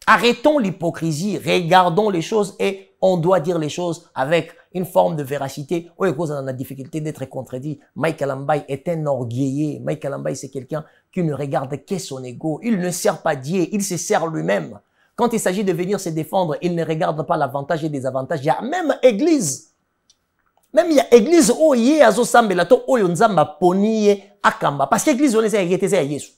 Arrêtons l'hypocrisie, regardons les choses et on doit dire les choses avec une forme de véracité. Oui, cause on a la difficulté d'être contredit. Mike Kalamba est un orgueillé. Mike Kalamba, c'est quelqu'un qui ne regarde que son ego. Il ne sert pas Dieu, il se sert lui-même. Quand il s'agit de venir se défendre, il ne regarde pas l'avantage et les désavantages. Il y a même église. Même il y a église où il y a Zosambelato, où il y a poni akamba. Parce que l'église, on est à Yesu.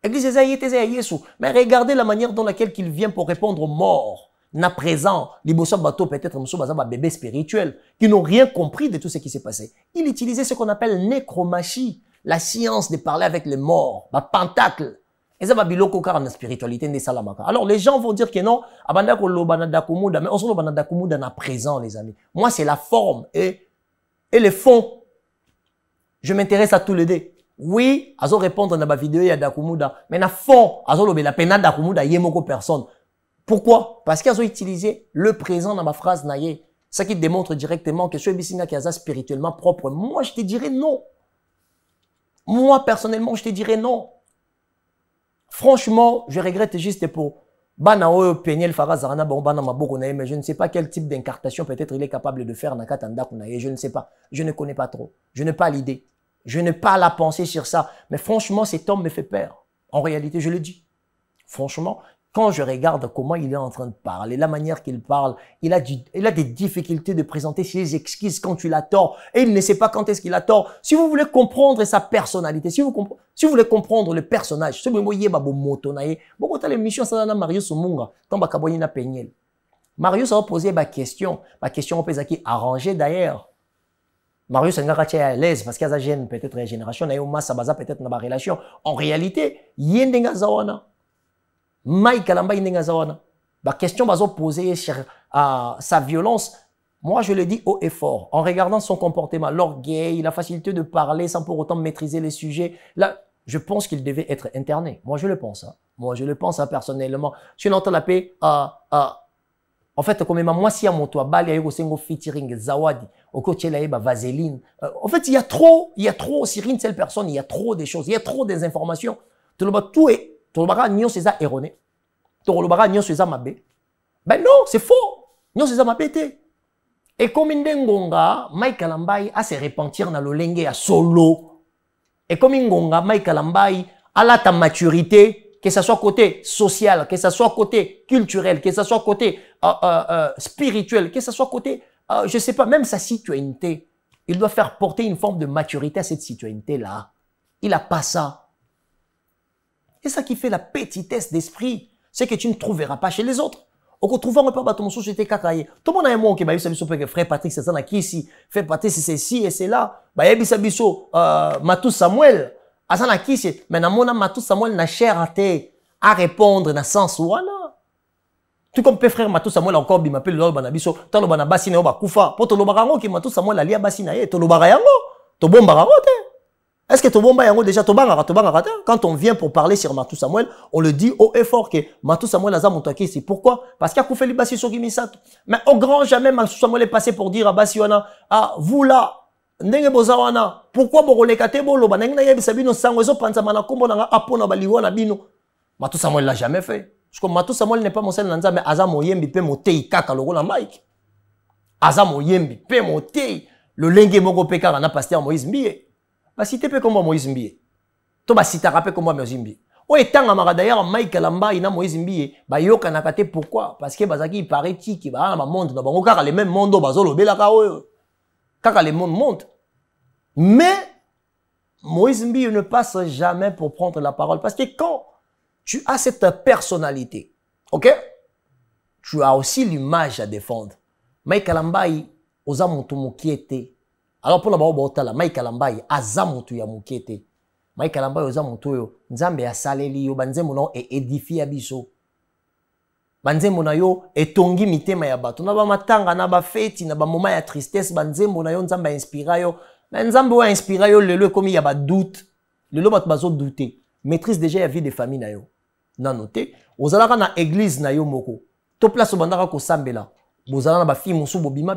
Église Yesu. Mais regardez la manière dans laquelle il vient pour répondre aux morts. Na présent, les bateau peut-être un bébé spirituel, qui n'ont rien compris de tout ce qui s'est passé. Il utilisait ce qu'on appelle nécromatie, la science de parler avec les morts, ma pentacle. Et ça va biloko car en spiritualité de salamaka. Alors les gens vont dire que non, abanda ko lobanada kumuda, mais on se lobanada kumuda na présent les amis. Moi c'est la forme et le fond. Je m'intéresse à tous les deux. Oui, azo répondre dans ma vidéo ya Dakumuda, mais na fond, azo lobe la pena Dakumuda yemoko personne. Pourquoi? Parce qu'ils ont utilisé le présent dans ma phrase naye. Ça qui démontre directement que ce bisinga qui est spirituellement propre. Moi, je te dirais non. Moi, personnellement, je te dirais non. Franchement, je regrette juste pour Banao Peniel Farazarana Bana Maboko naye, mais je ne sais pas quel type d'incartation peut-être il est capable de faire Nakatanda Kunaye. Je ne sais pas. Je ne connais pas trop. Je n'ai pas l'idée. Je n'ai pas la pensée sur ça. Mais franchement, cet homme me fait peur. En réalité, je le dis. Franchement, quand je regarde comment il est en train de parler, la manière qu'il parle, il a des difficultés de présenter ses excuses quand il a tort. Et il ne sait pas quand est-ce qu'il a tort. Si vous voulez comprendre sa personnalité, si vous voulez comprendre le personnage, si vous voulez l'émission, ça n'a Marius Munga, tant Bakaboyina Peniel. Marius a posé ma question on peut qui arrangée d'ailleurs. Marius est à l'aise parce qu'il y a une peut-être génération, il y a peut-être une relation. En réalité, il y a une zawana. Mike Kalamba y a zawana. La question va se poser sur sa violence. Moi, je le dis haut et fort. En regardant son comportement, l'orgueil, la facilité de parler sans pour autant maîtriser les sujets. Là, je pense qu'il devait être interné. Moi, je le pense. Hein. Moi, je le pense personnellement. Si on entend la paix, en fait, comme moi, si à mon toit, Bali, il y a un featuring, Zawadi, au côté là, Vaseline. En fait, il y a trop, sur une seule personne, il y a trop de choses, il y a trop des informations. Tout est, tout le erroné. Tout le mabé. Ben non, c'est faux. Nyon c'est mabé. Et comme Ndengonga, Mike Kalamba a se repentir dans le lenge à solo. Et comme Ndengonga, Mike Kalamba à ta maturité, que ce soit côté social, que ce soit côté culturel, que ce soit côté spirituel, que ce soit côté, je ne sais pas, même sa citoyenneté. Il doit faire porter une forme de maturité à cette citoyenneté-là. Il n'a pas ça. C'est ça qui fait la petitesse d'esprit. C'est que tu ne trouveras pas chez les autres. Au retrouver un peu dans ton société kakaye. Tout le monde a un mot qui m'a dit que frère Patrick, c'est ça, qui ici. Frère Patrick, c'est ci et c'est là. Bah, biso, Matou Samuel. Asana qui c'est. Mais dans mon Matou Samuel n'a cher à répondre dans le sens où tout comme peut frère Matou Samuel encore il m'appelle le banabiso tant le banabasi na ba kufa pour to lo barango qui Matou Samuel ali abasi na ye to lo barayango to bomba rango te. Est-ce que to bomba yango déjà to banga te? Quand on vient pour parler sur Matou Samuel, on le dit haut et fort que Matou Samuel a monté c'est pourquoi? Parce qu'il a koufeli basi so gimisato. Mais au grand jamais Matou Samuel est passé pour dire à basi wana vous là ndenge bozawana pourquoi borolekate bolo banenge na yebisa bino sango ezo panza na kombo na apona baliwona bino. Matou Samuel l'a jamais fait. Parce que Matou Samuel n'est pas mon seul nanza, mais Azam Oyembi pe motei kaka logo la Mike. Azam Oyembi pe motei le lenge moko peka na pasteur Moïse Mbiye. Ba cité pe comme Moïse Mbiye. To ba cita rappel comme Moïse Mbiye. O etanga mara d'ailleurs Mike Lamba ina Moïse Mbiye, ba yoka na kate pourquoi? Parce que bazaki il paraît ki ba na monde na bango kaka les mêmes mondo bazolo belaka oyo. Kaka les mondes montent. Mais Moïse Mbiye ne passe jamais pour prendre la parole parce que quand tu as cette personnalité, ok? Tu as aussi l'image à défendre. Mike Alambai, oza mutu mukiete. Alors pour la baobotala, Mike Alambai, aza mutu ya mukiete. Mike Alambai oza mutu yo, nzambe ya saleli yo, banzembo na yo e édifie biso. Banzembo na yo etongi mitema ya bato. Na ba matanga, na ba feti, na ba moment ya tristesse, banzembo na yo nzambe inspira yo. Na nzambe wa inspira yo lelo komi ya ba doute. Lelo bato bazo douter. Maîtrise déjà la vie des familles na yo. Na noté, ozalaka na église na yo moko. To place obandaka ko sambela. Bozala na ba fille musu bima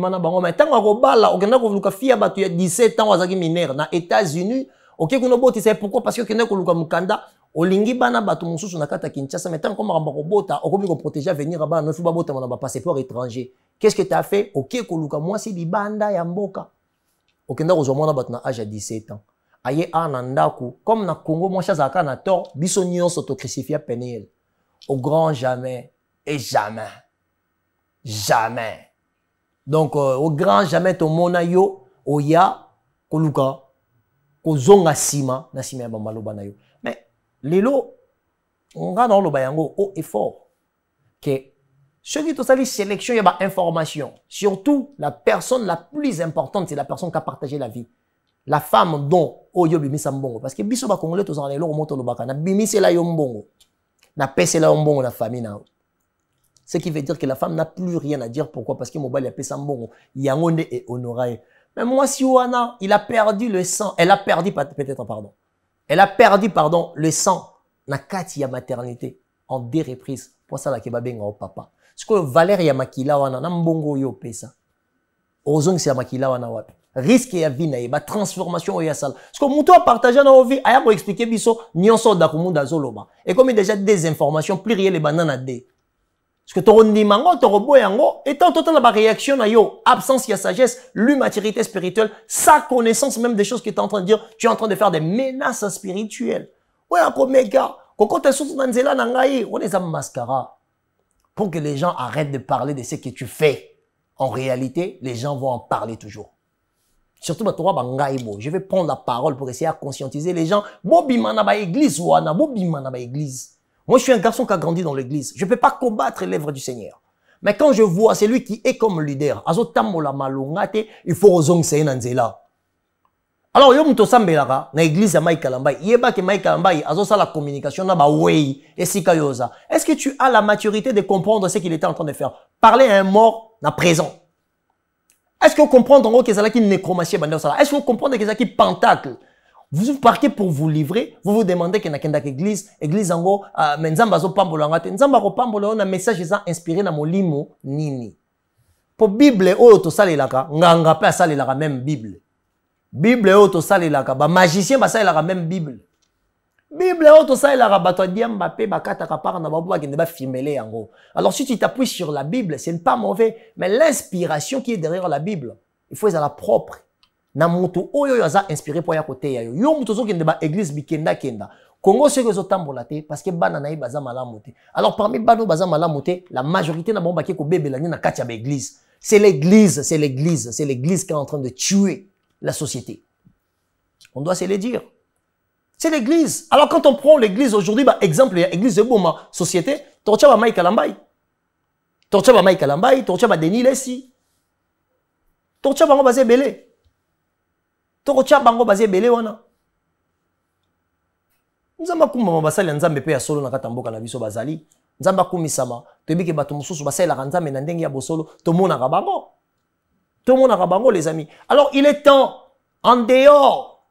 na bango mais tango ko bala okenda ko luka fille batu ya 17 ans wazaki mineur na États-Unis. OK kuno boti c'est pourquoi parce que okenda ko luka mukanda olingi bana batu mususu na kata Kinshasa mais tango ko mbako bota okomi ko protéger venir bana no fuba bota na ba passeport étranger. Qu'est-ce que tu as fait? OK ko luka moi c'est libanda ya mboka. Okenda ko zomona batu na âge à 17 ans. Aye anandaku comme na Congo moi chazaka na tort biso nyonso to crucifié penel au grand jamais et jamais donc au grand jamais to mona yo oya koluka kozonga sima na sima ya bamaloba na yo mais lelo on va dans le bayango au effort que ceux qui ont sali sélection y a ba information surtout la personne la plus importante c'est la personne qui a partagé la vie. La femme dont oyo bimisa mbongo parce que biso ba congolais tous en lelo moto lo baka na bimisa la yo mbongo na pese la yo mbongo na famille na ce qui veut dire que la femme n'a plus rien à dire pourquoi parce que mobile a pesa mbongo yangonde est honoré mais moi si wana il a perdu le sang elle a perdu peut-être pardon elle a perdu pardon le sang na kati ya maternité en 2 reprises pour ça la kebabenga au papa ce que valeur ya makila wana na mbongo yo pesa ozong si ya makila wana wapi risque ya vie na ye ba transformation ya sala parce que muto a partagé na vie aya ko expliquer biso nyonso da kumunda zoloba et comme déjà des informations plurielles banana de parce que to ndimango to boyango étant total la réaction na yo absence ya sagesse l'immaturité spirituelle sa connaissance même des choses que tu es en train de dire tu es en train de faire des menaces spirituelles ouais comme mega koko te sous na nzela na ngai on est en mascara pour que les gens arrêtent de parler de ce que tu fais en réalité les gens vont en parler toujours. Surtout, je vais prendre la parole pour essayer à conscientiser les gens. Moi, je suis un garçon qui a grandi dans l'église. Je ne peux pas combattre l'œuvre du Seigneur. Mais quand je vois celui qui est comme leader, il faut ozongse nanzela. Alors, yo muto sambelaka na église ya Mike Alambai. Yeba ke Mike Alambai azo sa la communication na ba way esika yoza. Est-ce que tu as la maturité de comprendre ce qu'il était en train de faire? Parler à un mort na présent. Est-ce que vous comprenez en gros que c'est là qui nécromatie bandé ça? Est-ce que vous comprenez que c'est là qui pentacle? Vous partez pour vous livrer, vous vous demandez qu'il y a une église en gros, mais nzamba zo pambola ngate, nzamba ko pambola on a message inspiré na molimo nini. Pour Bible o to salelaka, nganga pe salelaka même Bible. Bible o to salelaka, ba magicien ba salelaka même Bible. Bible o to salelaka bato diamba pe bakata ka par na babu ba kende ba filmele yango. Alors si tu t'appuies sur la Bible, c'est pas mauvais, mais l'inspiration qui est derrière la Bible, il faut être la propre. Na mutu oyo yaza inspiré pour ya kote ya yo. Yo mutu zo kende ba église bikenda kenda. Congo c'est que zotambola te parce que bana na baza malamu te. Alors parmi bano baza malamu te, la majorité na bon baki ko bébé la na katia ba église. C'est l'église qui est en train de tuer la société. On doit se le dire. C'est l'église. Alors quand on prend l'église aujourd'hui, bah exemple, il y a l'église de Boma, société, torcha ba Mike Kalambay. Torcha ba Mike Kalambay, torcha ba Denis Lessi. Torcha bango basé belé. Torcha bango basé belé wana. Nzamba kuma basali nzambe pe ya solo na katamboka na biso bazali. Nzamba kumisama. Tobi ke bato mususu basala nzambe na ndenge ya bosolo, to mona ka bango. To mona ka bango les amis. Alors il est temps en dehors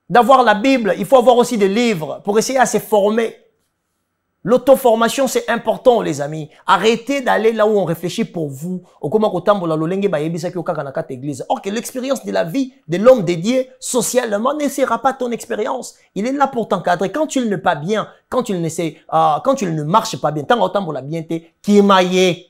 d'avoir la Bible, il faut avoir aussi des livres pour essayer à se former. L'auto-formation, c'est important, les amis. Arrêtez d'aller là où on réfléchit pour vous. Or que l'expérience de la vie de l'homme dédié socialement ne sera pas ton expérience. Il est là pour t'encadrer. Quand tu ne pas bien, quand tu ne marches pas bien, tant autant pour la bienté, qui maille.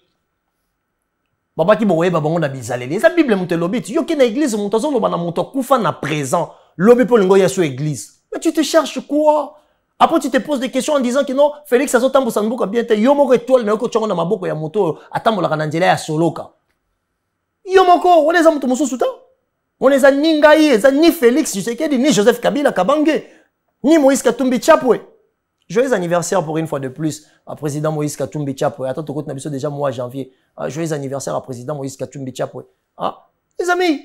Baba ki boye baba on a bizalé. Ça Bible monte lobby. Yo ki na église monte zo loba na monte kufa na présent. Lobby pour l'ingo ya sur église. Mais tu te cherches quoi? Après, tu te poses des questions en disant que non, Félix, ça s'entend pour ça, bien, yomoko étoile, mais que tu as un maboko ya moto, attends, la kanangela ya soloka. Yomoko, on les a moto moso souta. On les a ni Ngaï, ni Félix, tu sais qu'il ni Joseph Kabila Kabange, ni Moïse Katumbi Chapwe. Joyeux anniversaire pour une fois de plus à président Moïse Katumbi Chapwe. Attends, tu comptes déjà mois janvier. Joyeux anniversaire à président Moïse Katumbi Chapwe. Ah, les amis,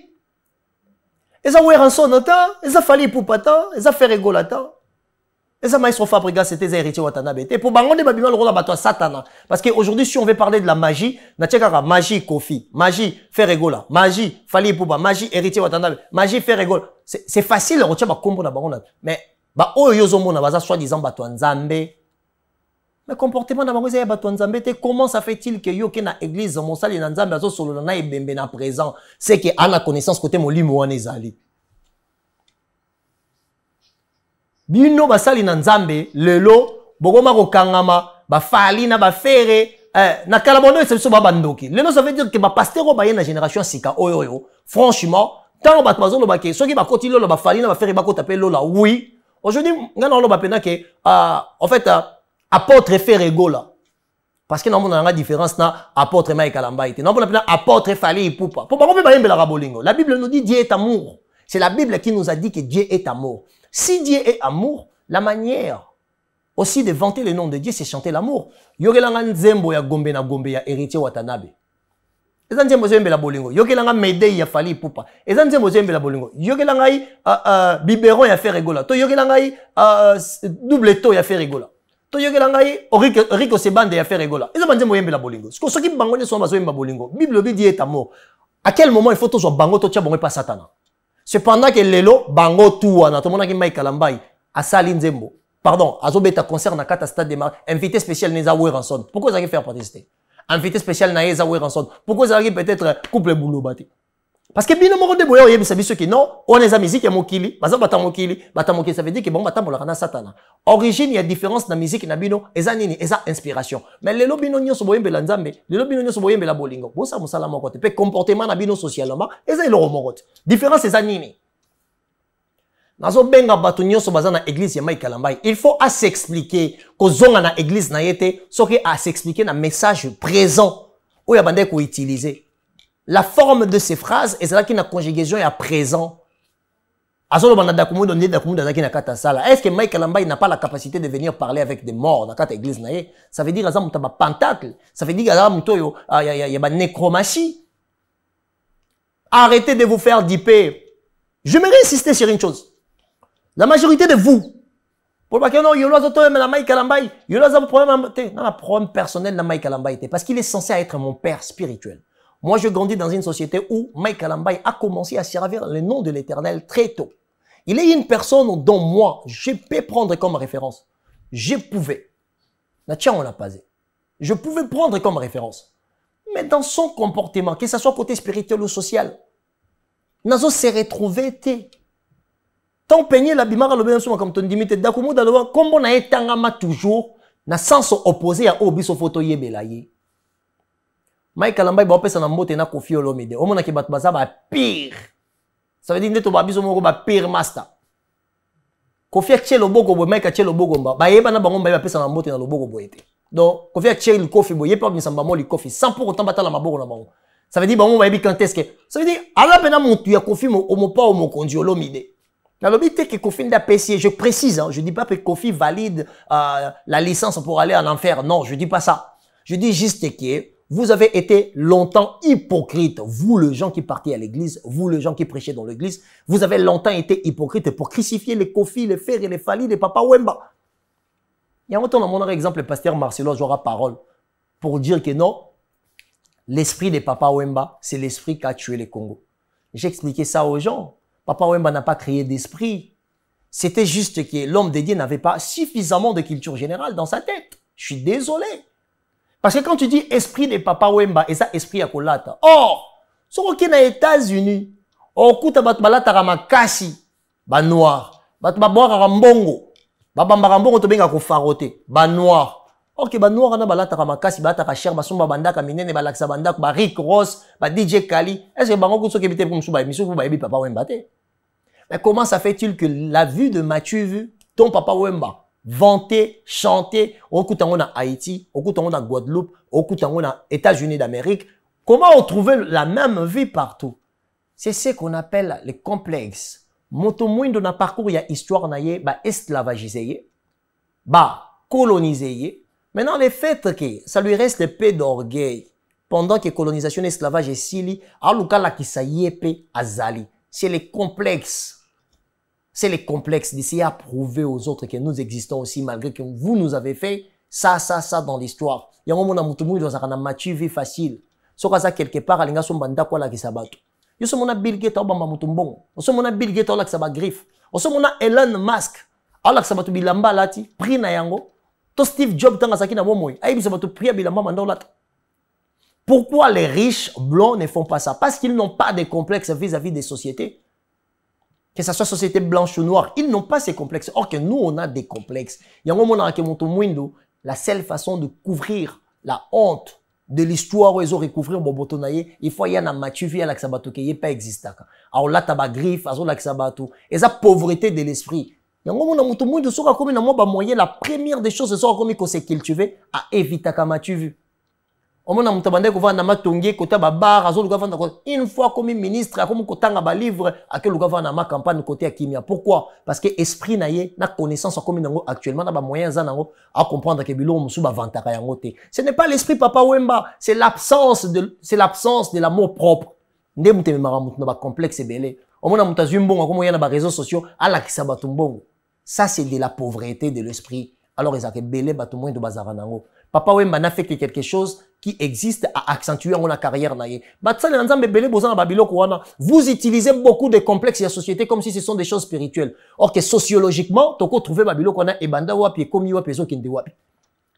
ils ont un son autant, ils ont fallu pour pata, ils ont fait rigolata. Et ça, maestro Fabriga, c'était les héritiers Watanabe. Pour Bangon de Babylone, le rôle de Satana. Parce qu'aujourd'hui, si on veut parler de la magie, magie Kofi, magie Ferregola, magie Fali Pouba, magie héritier Watanabe, magie Ferregola. C'est facile, on retient ma combo na Bangon. Mais, oh, yozomo na baza soi-disant bato nzambe. Mais comportement na Bangon, c'est bato nzambe. Comment ça fait-il que yo na église, mon sali na nzambe, azo solo na ebembe na présent, c'est que à la connaissance côté mon limo wanezali. Bino basali na nzambe lelo bogoma ko kangama ba fali na ba fere na kalabono c'est so babandoki lelo ça veut dire que ba pasteur ba na génération sika oyo franchement tant ba bazolo ba ke soki ba koti lolo ba fali na ba fere ba ko taper lola oui aujourd'hui ngana lo ba pena ke en fait apôtre Ferregola parce que non on a une différence na apôtre Mike Kalamba été non on appelle apôtre Fali Poupa pour ba ko ba yembela rabolingo la Bible nous dit Dieu est amour c'est la Bible qui nous a dit que Dieu est amour. Si Dieu est amour, la manière aussi de vanter le nom de Dieu, c'est chanter l'amour. Yogelanga nzembo ya gombe na gombe ya héritier Watanabe. Eza nzembo zembe la bolingo. Yogelanga Medei ya Fali Poupa. Eza nzembo zembe la bolingo. Yogelanga biberon ya Ferregola. To yogelanga double to ya Ferregola. To yogelanga Rico Sebande ya Ferregola. Eza nzembo zembe la bolingo. Ce qui bangone so bazo yemba bolingo. Bible dit Dieu est amour. À quel moment il faut toujours bango to tia bongo pas Satana? Cependant que lelo bango tuana to mona ki Mike Kalambai asali nzembo pardon azobeta concert na kata stade de mar invité spécial neza Weranson pourquoi ça faire participer invité spécial na Eza Weranson pourquoi ça peut-être couple boulot bati parce que bino moko de boyo yebisa biso ki non on les a musique ya mokili baza bata mokili ça veut dire que bon bata molaka na Satana origine il y a différence na musique na bino eza nini eza inspiration mais lelo bino nyonso boyembela nzambe lelo bino nyonso boyembela bolingo bosa musala moko te pe comportement na bino socialement eza iloro moko te différence eza nini nazo benga bato nyonso baza na église ya Mike Kalambai il faut à s'expliquer ko zonga na église na yete soki à s'expliquer na message présent ou ya bande ko utiliser la forme de ces phrases est là qui na conjugaison ya présent. Est-ce que Mike Kalambai n'a pas la capacité de venir parler avec des morts dans cette église? Ça veut dire qu'il y a un pentacle. Ça veut dire qu'il y a une nécromancie. Arrêtez de vous faire dipper. Je vais insister sur une chose. La majorité de vous, pour que non, il y a un Mike Kalambai, il y a un problème personnel de Mike Kalambai parce qu'il est censé être mon père spirituel. Moi, je grandis dans une société où Mike Kalambai a commencé à servir le nom de l'Éternel très tôt. Il est une personne dont moi, je peux prendre comme référence. Je pouvais. On l'a pas. Je pouvais prendre comme référence. Mais dans son comportement, que ce soit côté spirituel ou social, Nazo s'est retrouvé. Tant peigné la bimara le bien comme ton dimité d'akumu d'aloa, comme on a été toujours, na sens opposé à obiso photo yebelaye. Mike Kalambai ba pesa na mbote na Koffi Olomide. O mona ki bat baza ba pire. Ça veut dire que tu as besoin de pire master. Kofi a loboko boye Mike a loboko mba ba yeba na bango mba pesa na mbote na loboko boye te. Donc Kofi a le Kofi boye pas misamba mo le Kofi sans pour autant batala maboko na bango. Ça veut dire bango ba yebi quand est-ce que ça veut dire ala pena montu ya Kofi mo pas au mo kondiolo mide. La lobby que Kofi n'a pas je précise hein, je dis pas que Kofi valide la licence pour aller en enfer. Non, je dis pas ça. Je dis juste que vous avez été longtemps hypocrite. Vous, les gens qui partiez à l'église, vous, les gens qui prêchaient dans l'église, vous avez longtemps été hypocrite pour crucifier les Kofi, les Fer et les Fali, les Papa Wemba. Il y a un temps, dans mon exemple, le pasteur Marcelo aura parole pour dire que non, l'esprit des Papa Wemba, c'est l'esprit qui a tué les Congo. J'ai expliqué ça aux gens. Papa Wemba n'a pas créé d'esprit. C'était juste que l'homme de Dieu n'avait pas suffisamment de culture générale dans sa tête. Je suis désolé. Parce que quand tu dis esprit de Papa Wemba, et ça esprit à Kolata. Or, ce qui est aux États-Unis, au coup de balata ramakasi, ba noir, ba boire rambongo, ba bambambongo to benga ko farote, ba noir. Ok, ba noir na balata ramakasi, ba ta cher, ba sumba bandaka minene, ba laksa bandaka, ba Rick Ross, ba DJ Kali. Est-ce que bango ko bité pour msuba émission pour ba yebi Papa Wemba te? Mais comment ça fait-il que la vue de Mathieu, ton Papa Wemba, vanté, chanté, au coup on a Haïti, au coup on a Guadeloupe, au coup on a États-Unis d'Amérique. Comment on trouvait la même vie partout? C'est ce qu'on appelle les complexes. Moto moindo na parcours ya histoire na ye ba esclavagisé, ba colonisé. Maintenant le fait que ça lui reste peu d'orgueil pendant que colonisation esclavage et sili, aluka la ki sa yepe azali. C'est les complexes. C'est les complexes d'essayer à prouver aux autres que nous existons aussi malgré que vous nous avez fait ça dans l'histoire. Il y a un moment où nous avons match vie facile. Si vous avez quelque part, vous avez un quoi là qui s'abattu. Vous avez un Bill Gates, vous avez un Bill Gates, vous avez un griffe. Vous avez un Elon Musk, vous avez un bilamba lati, prix na yango. To Steve Jobs tanga saki na momoy. Aïe vous avez un prix bilamba manda lati. Pourquoi les riches blancs ne font pas ça? Parce qu'ils n'ont pas de complexes vis-à-vis des sociétés. Que ce soit société blanche ou noire, ils n'ont pas ces complexes. Or que nous, on a des complexes. Il y a un moment où la seule façon de couvrir la honte de l'histoire où ils ont recouvert Bobotonaye, il faut y aller à Mathieu, il y a l'Aksabato qui n'est pas existant. Alors là, tu as griffe, il y a l'Aksabato. Et ça, pauvreté de l'esprit. Il y a un moment où la première des choses, c'est c'est cultiver à éviter à Mathieu. Une fois comme ministre, comme un livre, à quel ma campagne côté à Kimia. Pourquoi? Parce que l'esprit n'a connaissance comme actuellement, n'a pas moyens à comprendre que Bilo ce n'est pas l'esprit Papa Wemba, c'est l'absence de l'amour propre. Complexe et belé. Réseaux sociaux, ça c'est de la pauvreté de l'esprit. Alors ils ont belé de bazaranango. Papa Wemba n'a fait que quelque chose qui existe à accentuer la carrière. Vous utilisez beaucoup de complexes et de sociétés comme si ce sont des choses spirituelles. Or que sociologiquement, tu peux trouver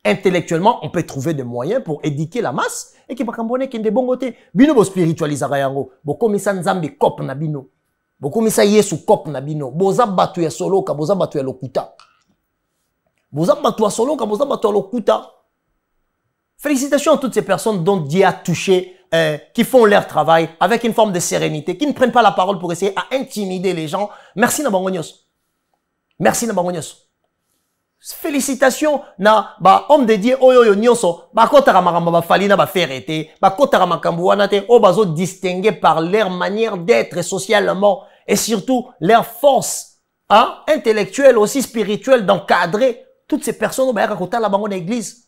intellectuellement, on peut trouver des moyens pour éduquer la masse et qui ne qui de bon côté. Bino bo spiritualiser yango. Bo komisa nzambe kop na bino. Bo komisa Yesu kop na bino. Boza batu ya solo ka boza batu ya lokuta. Boza batu ya solo ka boza batu ya lokuta. Félicitations à toutes ces personnes dont Dieu a touché, qui font leur travail avec une forme de sérénité, qui ne prennent pas la parole pour essayer à intimider les gens. Merci Nabangonios. Merci Nabangonios. Félicitations na homme de Dieu oyo nyonso ba kotara makamba ba fali na ba ferete ba kotara makambu wana te o bazo distinguer par leur manière d'être socialement et surtout leur force intellectuelle aussi spirituelle d'encadrer toutes ces personnes ba kota la bango na église.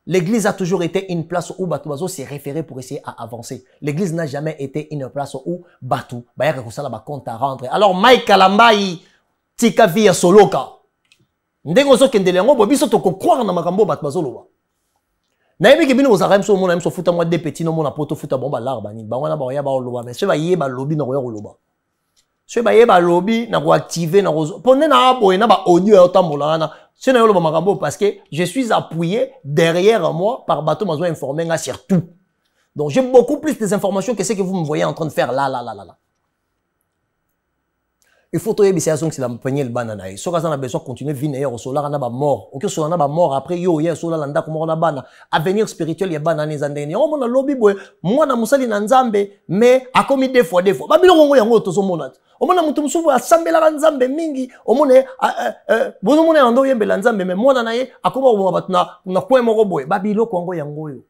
L'église a toujours été une place où Batou s'est référé pour essayer à avancer. L'église n'a jamais été une place où Batou ba compte à rendre. Alors Mike Kalambai tika via soloka. Ndengo zo kendele ngo bobiso to ko croire na makambo Batou loba. Na yebi ke bino ozara mso mona mso futa moi des petits no mona poto futa bomba larba ni bango na ba ya ba loba mais ce ba yeba lobby na ko loba. Ce ba yeba lobby na ko activer na ko pone na abo na ba onyo ya tambola na. C'est parce que je suis appuyé derrière moi par bateau mazo informé sur tout. Donc j'ai beaucoup plus d'informations que ce que vous me voyez en train de faire là. Il faut que ça soit la peigner le banana. Si on a besoin de continuer à vivre, on a besoin mort. Ok, si on a mort après yo, il y a sur la comme on a bana. Avenir spirituel, il y a banana les années. On a lobby boy. Moi na musali na nzambe, mais a commis des fois. Babilo kongo yango to so monat. On a mutu musuvu asambe la nzambe mingi. On mone bono mone ando yembe la nzambe, mais moi na naye akoma on batna na kwa moko boy. Babilo kongo yango yo.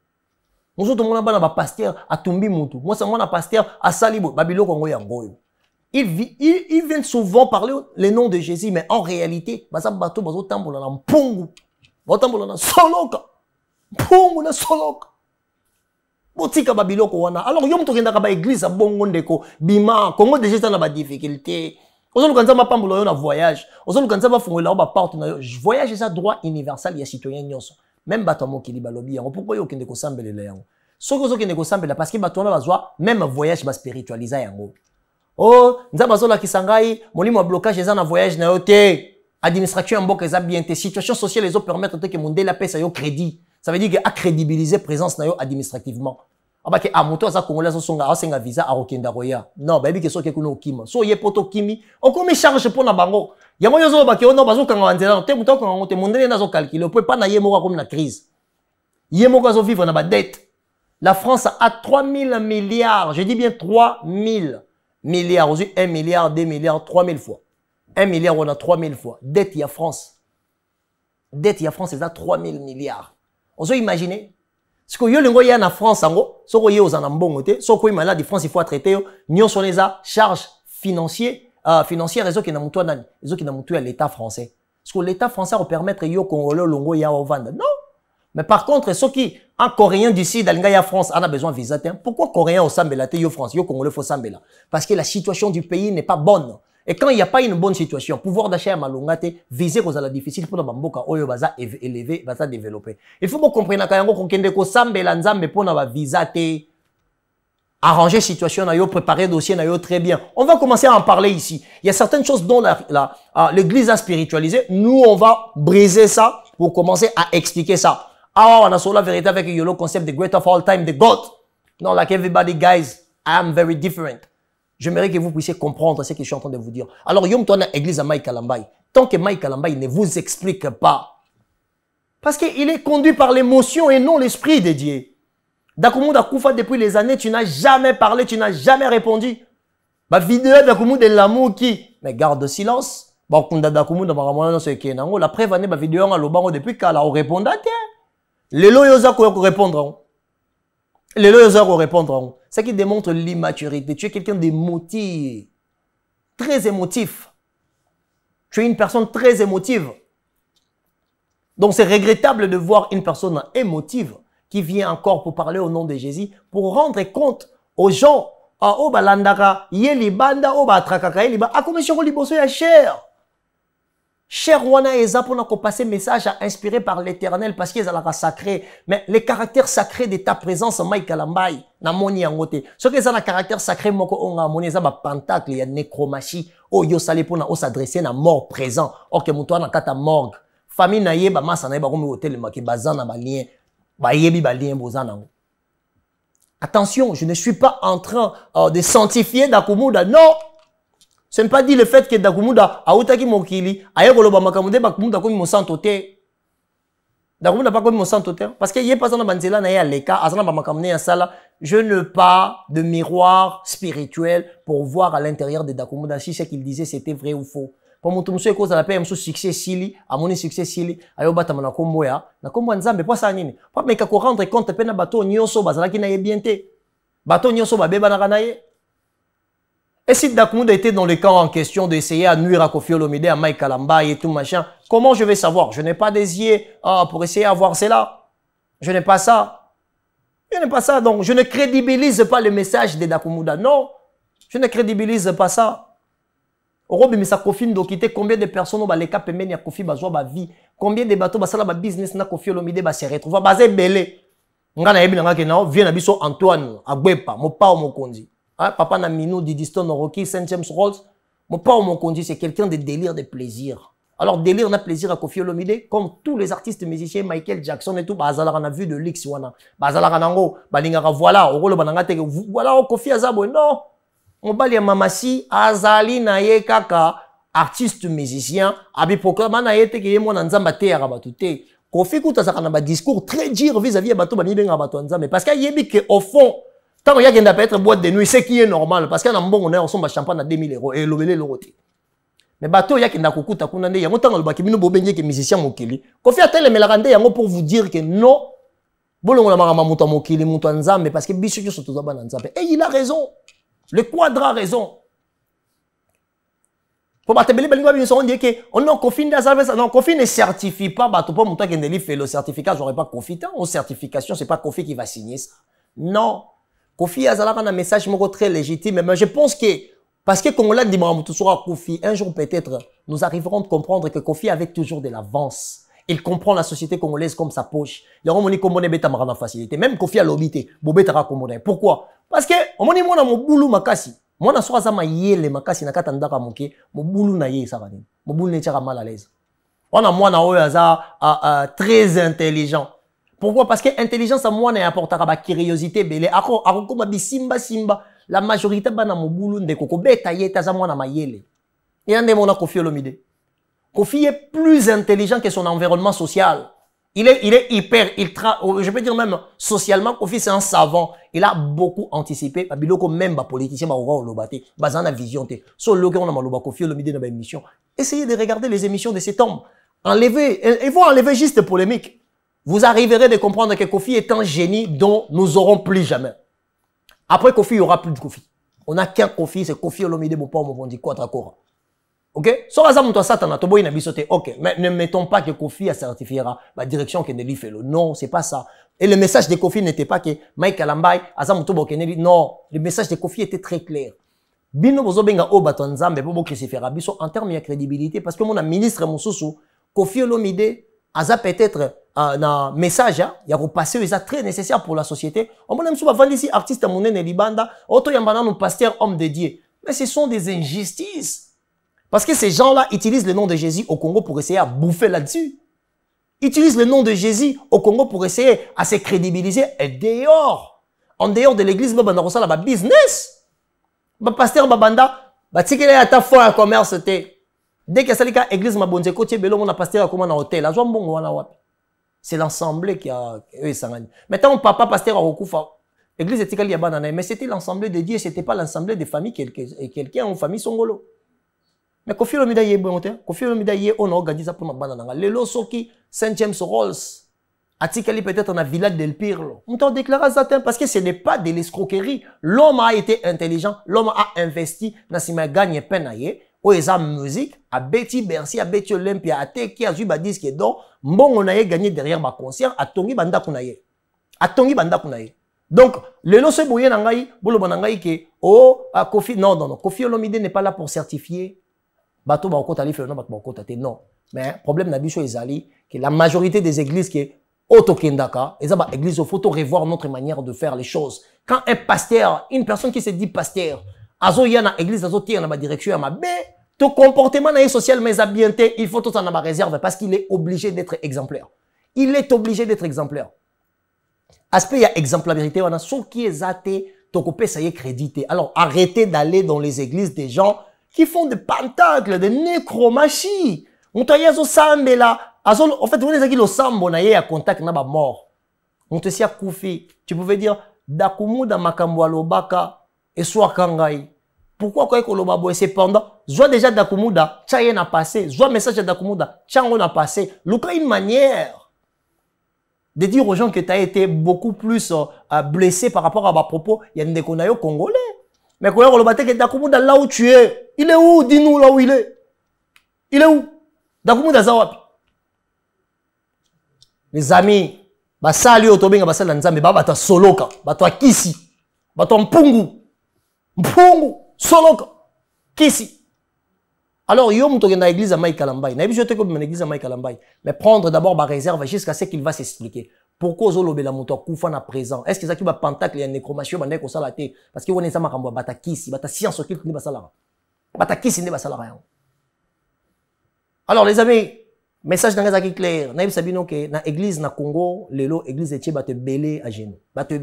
Musutu mona bana ba pasteur atumbi mutu. Moi ça mona pasteur asali boy. Babilo kongo yango yo. Ils viennent souvent parler les noms de Jésus, mais en réalité, baza bato bazo tambola na mpungu, bazo tambola na soloka, mpungu na soloka. Botika babiloko wana. Alors yom tokenda ka ba église a bongo ndeko bima, Congo déjà na ba difficulté. Ozo lukanza ma pambola yo na voyage, ozo lukanza ba fongola ba porte na yo. Voyage ça droit universel ya citoyen nyonso. Même bato mokili balobi yango. Pourquoi yo kende ko sambela yango? Soko zo kende ko sambela parce que bato na bazwa même voyage ba spiritualiser yango. Oh, nzamba zola kisangai, molimo blocage eza na voyage na yo te. Administration mboka eza bien te. Situation sociale les autres permettre que monde la paix ça yo crédit. Ça veut dire que a crédibiliser présence na yo administrativement. Aba ke amoto za congolais so songa asenga visa a rokenda roya. Non, baby ke so ke kuno kima. So ye poto kimi, on comme charge pour na bango. Yango yo zo ba ke ono bazo kanga nzela, te muto kanga te monde na zo calculer, peut pas na ye moko comme na crise. Ye moko zo vivre na ba dette. La France a 3000 milliards, je dis bien 3000 milliards, aujourd'hui 1 milliard, 2 milliards, 3000 fois. 1 milliard, on a 3000 fois. Dette, il y a France. Dette, il y a France, c'est à 3000 milliards. On peut imaginer. Ce que y a en France, ce que y a aux anambongote, ce que y a de France, il faut traiter, nous sommes les charges financières, les autres qui n'ont pas les autres qui n'ont pas l'État français. Parce que l'État français va permettre yo Congolais longo ya au vendre. Non. Mais par contre, ceux qui, un Coréen d'ici, dans la France, on a besoin de visa. Pourquoi Coréen au Sambela, yo France, yo Congolais faut Sambela? Parce que la situation du pays n'est pas bonne. Et quand il n'y a pas une bonne situation, pouvoir d'achat à malongate, viser aux ala difficile pour la bamboka, oyo baza élevé, baza développer. Il faut que vous compreniez qu'on kende ko Sambela nzambe pour na visa te. Arranger situation na yo, préparer dossier na yo très bien. On va commencer à en parler ici. Il y a certaines choses dont l'église a spiritualisé. Nous, on va briser ça pour commencer à expliquer ça. Ah, on a sur la vérité avec le concept de great of all time, the God. Non, like everybody, guys, I am very different. J'aimerais que vous puissiez comprendre ce que je suis en train de vous dire. Alors, yom tourne l'église à Mike Kalambay. Tant que Mike Kalambay ne vous explique pas, parce qu'il est conduit par l'émotion et non l'esprit de Dieu. Dakoumou Koufa, depuis les années, tu n'as jamais parlé, tu n'as jamais répondu. Ma vidéo Dakoumou de l'amour qui, mais garde silence. La preuve, ma vidéo depuis qu'elle a répondu. Les loyaux répondront. Les loyaux répondront. Ce qui démontre l'immaturité. Tu es quelqu'un d'émotif. Très émotif. Tu es une personne très émotive. Donc c'est regrettable de voir une personne émotive qui vient encore pour parler au nom de Jésus, pour rendre compte aux gens, oh balandaka, yeli banda, oh batrakaka, yeli ba, comme si on liboso ya cher. Cher wana eza pour nous passer message à inspiré par l'Éternel parce qu'ils sont sacrés. Mais les caractères sacrés de ta présence, Mike Kalambay, na moni angote. Ce qui est un caractère sacré, moko onga moni eza ba pentacle, il y a nécromatie, oh yo salé pour na s'adresser na mort présent. Ok muto na kata morgue. Famille na ye ba masa na ye ba komi hôtel maki bazana ba lien. Attention, je ne suis pas en train de sanctifier Dakoumouda. Non! Ce n'est pas dit le fait que Dakoumouda a outaki mokili, aye koloba makamude Dakoumouda komi mo santote. Dakoumouda pas komi mo santote parce que yé pas dans banzela na ya leka, azana ba makamune ya sala, je ne pas de miroir spirituel pour voir à l'intérieur de Dakoumouda si ce qu'il disait c'était vrai ou faux. Pour mon tour, cause à la paix, succès sili, à mon succès sili, ayo batama na kombo ya, na kombo nzambe pas ça nini. Pas mais ka ko rendre compte pe na bateau nyonso bazala ki na yebienté. Bateau nyonso ba beba na kanaye. Et si Dakoumouda était dans le camp en question d'essayer à nuire à Koffi Olomide, à Mike Kalambay et tout machin, comment je vais savoir? Je n'ai pas des yeux pour essayer à voir cela. Je n'ai pas ça. Je n'ai pas ça, donc je ne crédibilise pas le message de Dakoumouda. Non, je ne crédibilise pas ça. Orobi misa Koffi Ndokité, combien de personnes ont les cap meni à Koffi bazwa ba vie, combien de bateaux basala ba business na Koffi Olomide ba se retrouver bazé belé. Ngana yebi nga kenao vient na biso Antoine Agbepa, mo pa mo kondi. Hein, papa na Minou Didiston Rocky Saint James Rolls, mo pa mo kondi, c'est quelqu'un de délire, de plaisir. Alors délire na plaisir à Koffi Olomide comme tous les artistes musiciens Michael Jackson et tout bazala kana vu de Lix wana. Bazala kana ngo balingaka voilà, orolo bananga te voilà Koffi azabo non. mobali ya mamasi azali na ye kaka artiste musicien abi proclama na ye te ke ye mwana nzamba te ya bato te Kofi Kuta azaka na ba discours très dur vis-à-vis ya bato bani benga bato nzambe parce que yebi que au fond tant ya kenda peut-être boîte de nuit c'est qui est normal parce que na mbongo na on champagne à 2000 € et lobele lorote mais bato ya kenda kokuta kuna nde yango tango lobaki bino bobenge ke musicien mokili Kofi atele melakande yango pour vous dire que non bolongo la marama muto mokili muto nzambe parce que biso yo soto zaba nzambe et il a raison le quadre a raison. Pour battre on dit que on non Kofi ne certifie pas bato pour monter que fait le certificat j'aurais pas Kofi en certification c'est pas Kofi qui va signer ça non Kofi a un message très légitime mais je pense que parce que Congolais dit Kofi un jour peut-être nous arriverons à comprendre que Kofi avait toujours de l'avance. Il comprend la société congolaise comme sa poche. Il y a un Congolais beta marana facilité. Même Kofi a l'obité. Bobeta Congolais. Pourquoi? Parce que on dit moi na mo boulou makasi. Moi na soa za ma yele makasi na katanda ka moke. Mo boulou na ye ça va. Mo boulou ne tira mal à l'aise. On a moi na oyo za très intelligent. Pourquoi? Parce que intelligence à moi na apportera ba curiosité belé. Ako comme simba la majorité bana mo boulou ndeko ko beta ye ta za moi na ma yele. Il y a des mona Kofi Olomide. Kofi est plus intelligent que son environnement social. Il est hyper, je peux dire même socialement, Kofi c'est un savant. Il a beaucoup anticipé. Babiloko même ba politicien ba oura olobate, bazana vision te. So loke on a maloba Kofi Olomide dans ba émission. Essayez de regarder les émissions de cet homme. Il faut enlever juste polémique. Vous arriverez de comprendre que Kofi est un génie dont nous aurons plus jamais. Après Kofi, il y aura plus de Kofi. On n'a qu'un Kofi, c'est Kofi Olomide mon pauvre on dit quoi d'accord. Ok? So azam to satana to boy na bisote. Ok, mais ne mettons pas que Kofi a certifiera la direction que Nelly fait. Non, c'est pas ça. Et le message de Kofi n'était pas que Mike Alambay azam to bokeneli. Non, le message de Kofi était très clair. Bino bozo benga o bato nzambe po bo crucifiera biso en termes de crédibilité parce que mon ministre Moussousou Kofi Olomide aza peut-être un message il y a repassé ils très nécessaire pour la société. On m'a même souvent vendu ici artiste monene libanda, auto yambana nos pasteurs hommes de Dieu. Mais ce sont des injustices. Parce que ces gens-là utilisent le nom de Jésus au Congo pour essayer à bouffer là-dessus. Utilisent le nom de Jésus au Congo pour essayer à se crédibiliser et dehors. En dehors de l'église, il y a un business. Le pasteur Babanda, il y a un fonds à commerce. Dès que l'église m'a bonne côté, il y a un pasteur à un hôtel. C'est l'ensemble qui a... Maintenant, mon papa pasteur a recouvert. L'église était mais c'était l'ensemble de Dieu, ce n'était pas l'ensemble des familles quelqu'un en famille songolo. Mais Kofi Olomide yé bon te Kofi Olomide yé on organise pour ma banana lelo soki Saint James Rolls atikali peut-être na Villa del Pirlo on t'a déclaré ça parce que ce n'est pas de l'escroquerie. L'homme a été intelligent, l'homme a investi na sima gagne peine yé o eza musique a Betty Bercy a Betty Olympia a te qui a eu ba disque d'or mbongo na yé gagné derrière ba concert a tongi banda kuna yé donc lelo se boye na ngai bolo banangai ke oh Kofi non Kofi Olomide n'est pas là pour certifier bateau ba okota li fait non bateau ba okota te non mais problème na biso ezali que la majorité des églises qui autokendaka eza ba église faut revoir notre manière de faire les choses. Quand un pasteur, une personne qui se dit pasteur azo ya na église azo tia na ba direction ya mabe to comportement na social mais habileté il faut tout en avoir réserve parce qu'il est obligé d'être exemplaire. Il est obligé d'être exemplaire. Aspect ya exemplarité on a ce qui est athée to kopé ça y est crédité. Alors arrêtez d'aller dans les églises des gens qui font des pentacles, des nécromachies. On t'a dit là. En fait, vous avez dit le sambo na ya contact na ba mort. On te sia Kofi. Tu pouvais dire dakumu da makambo alobaka et soit kangai. Pourquoi quoi que loba cependant, joie déjà dakumuda, tchaye n'a passé, joie message de dakumuda, tchango n'a passé. Luka une manière de dire aux gens que tu as été beaucoup plus blessé par rapport à ma propos, il y a des konayo congolais. Mais quand on le battait, Dakumuda là où tu es, il est où? Dis-nous là où il est. Il est où? Dakumuda Zawapi. Mes amis, basali otobenga basala nzambe bata soloka, bato kisi, bato mpungu, soloka, kisi. Alors yo muto na église à Mike Alambay, na biso te comme l'église à Mike Alambay, mais prendre d'abord ma réserve jusqu'à ce qu'il va s'expliquer. Pourquoi Zolobela Mouto Koufa na présent? Est-ce que ça qui va pentacle et nécromatie bande ko sala te parce que on est sama kambo batakisi bata science occulte ni basala. Batakisi ni basala rien. Alors les amis, message dans les clair, na sabino que na église na Congo, lelo église etie bate belé à genoux. Bate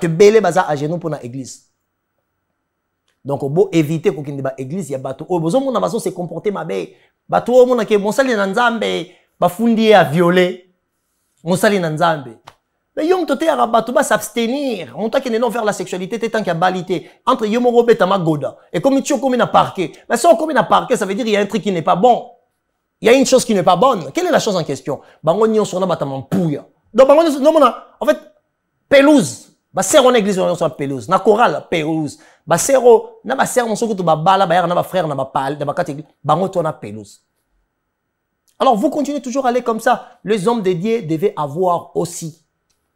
belé baza à genoux pour na église. Donc, bon, éviter qu'on ait l'église, il y a bateau. Oh, besoin de façon se comporter ma belle. Bateau, mon que mon sali nanzambe, bafundi à violer. Mon sali nanzambe. Mais yom toté à bateau, s'abstenir. On t'a qu'il non vers la sexualité, tant qu'il y a balité. Entre yom robet à magoda. Et comme tu es comme un parquet. Mais si on comme un parquet, ça veut dire qu'il y a un truc qui n'est pas bon. Il y a une chose qui n'est pas bonne. Quelle est la chose en question? Bango nyon sona bataman pouya. Donc, bango non, en fait, pelouse. Ba sero na église on pelouse, na chorale pelouse. Ba sero na ba sero monso ko ba bala ba yar na ba frère na ba pal, na ba catégorie, bango to na pelouse. Alors vous continuez toujours à aller comme ça. Les hommes dédiés devaient avoir aussi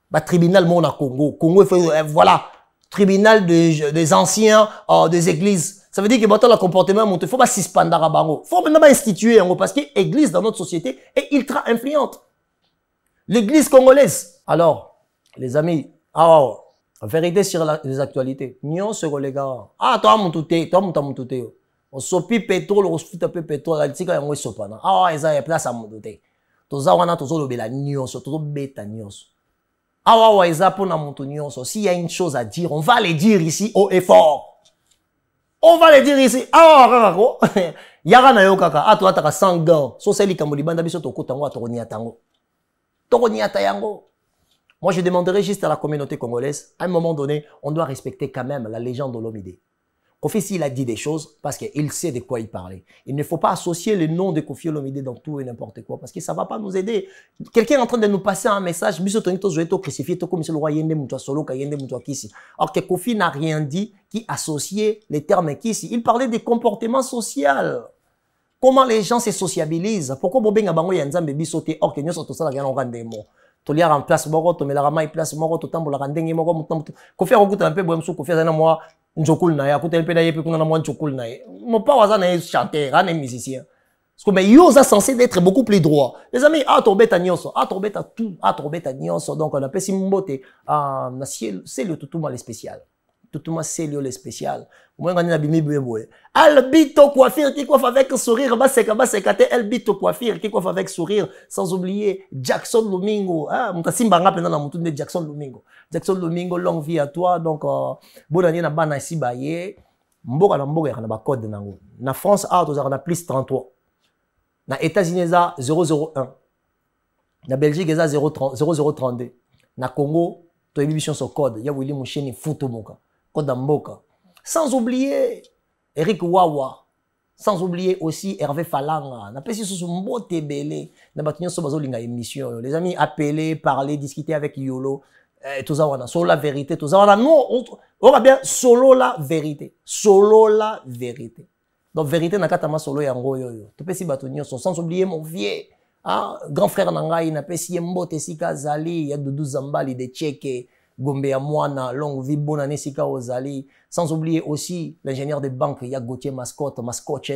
ba tribunal mon à Congo. Congo voilà, tribunal des anciens des églises. Ça veut dire que maintenant le comportement monte, faut pas suspendre à bango. Faut maintenant instituer parce que l'église dans notre société est ultra influente. L'église congolaise. Alors, les amis, vérité sur les actualités. Nyon se les gars. Ah, toi, mon touté, toi, mon touté. On sopi pétrole, on fout un peu pétrole, la tika yango sopana. Ah, ils ont place à mon touté. Toza wana tozo lobela nyon, tozo beta nyon. Ah, ouais, ils ont pour na mon nyon. S'il y a une chose à dire, on va les dire ici haut et fort. On va les dire ici. Ah, kakako. Yara na yo kaka. Ah, toi, t'as 100 gants. So, c'est li kamoli banda biso toko tango a toko niatango. Toko niatango. Moi, je demanderais juste à la communauté congolaise, à un moment donné, on doit respecter quand même la légende de Olomide. Kofi, il a dit des choses parce qu'il sait de quoi il parlait. Il ne faut pas associer le nom de Kofi Olomide dans tout et n'importe quoi parce que ça ne va pas nous aider. Quelqu'un est en train de nous passer un message, alors que Kofi n'a rien dit qui associait les termes Kisi. Il parlait des comportements sociaux. Comment les gens se sociabilisent. Pourquoi Bobenga Bango Yanzambe bisoté or que nous sommes tous là dans le monde. Tu en place moko to melarama place moko to tambola ndenge moko ko faire okuta un peu boemso ko faire na moi njokul na ya kuta un peu na yepe kuna na moi njokul na ye mon pas waza na chanteur un musicien parce que mais yo ça censé d'être beaucoup plus droit les amis a tombeta nyonso a tombeta tout a tombeta nyonso donc on appelle simbote na c'est le tout mal spécial tout c'est le spécial moi ngani na bimi boye Albito coiffure qui coiffe avec sourire baseka Albito coiffure qui coiffe avec sourire sans oublier Jackson Lumingo ah mutasimba nga pena na mutu de Jackson Lumingo longue vie à toi donc bonne année na bana ici baye mboka na ba code nango na France a tozaka na plus 33 na États-Unis za 001 na Belgique za 0032 na Congo to émission sur code ya Willy Musheni Futo moka code mboka. Sans oublier Eric Wawa, sans oublier aussi Hervé Falanga. Na pesi sous mbote belé, na batunyo so bazo linga émission. Les amis appeler, parler, discuter avec Yolo, tout ça wana solo la vérité, tout ça wana non, on va bien solo la vérité. Solo la vérité. Donc vérité na katama solo yango yoyo. To pesi batunyo so sans oublier mon vieux grand frère nangai na pesi mbote sika zali ya Doudou Zambali de Tcheke. Gombe ya Mwana, longue vie, bonne année, Sika Ozali. Sans oublier aussi l'ingénieur de banque, Y'a Gauthier Mascotte, Mascotte,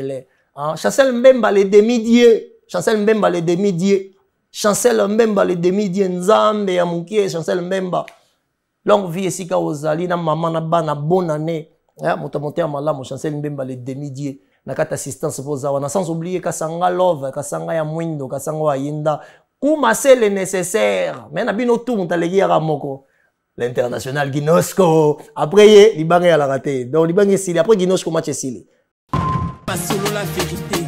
Chancel Mbemba, les demi-dieux. Chancel Mbemba, les demi-dieux. Chancel Mbemba, les demi-dieux. Nzambe, Yamoukie, Chancel Mbemba. Longue vie, Sika Ozali, na maman, na bana, bonne année. Montamonté à Malam, Chancel Mbemba, les demi-dieux. Na carte assistance pour Zawana. Sans oublier Kasanga Love, Kasanga Yamwindo, Kasanga Yinda. Où masser les nécessaires. Mais na bino tout, montalégui à Ramoko. L'international Guinosco. Après, il a raté. Donc, il a après Guinosco match Sili. Pas solo la vérité.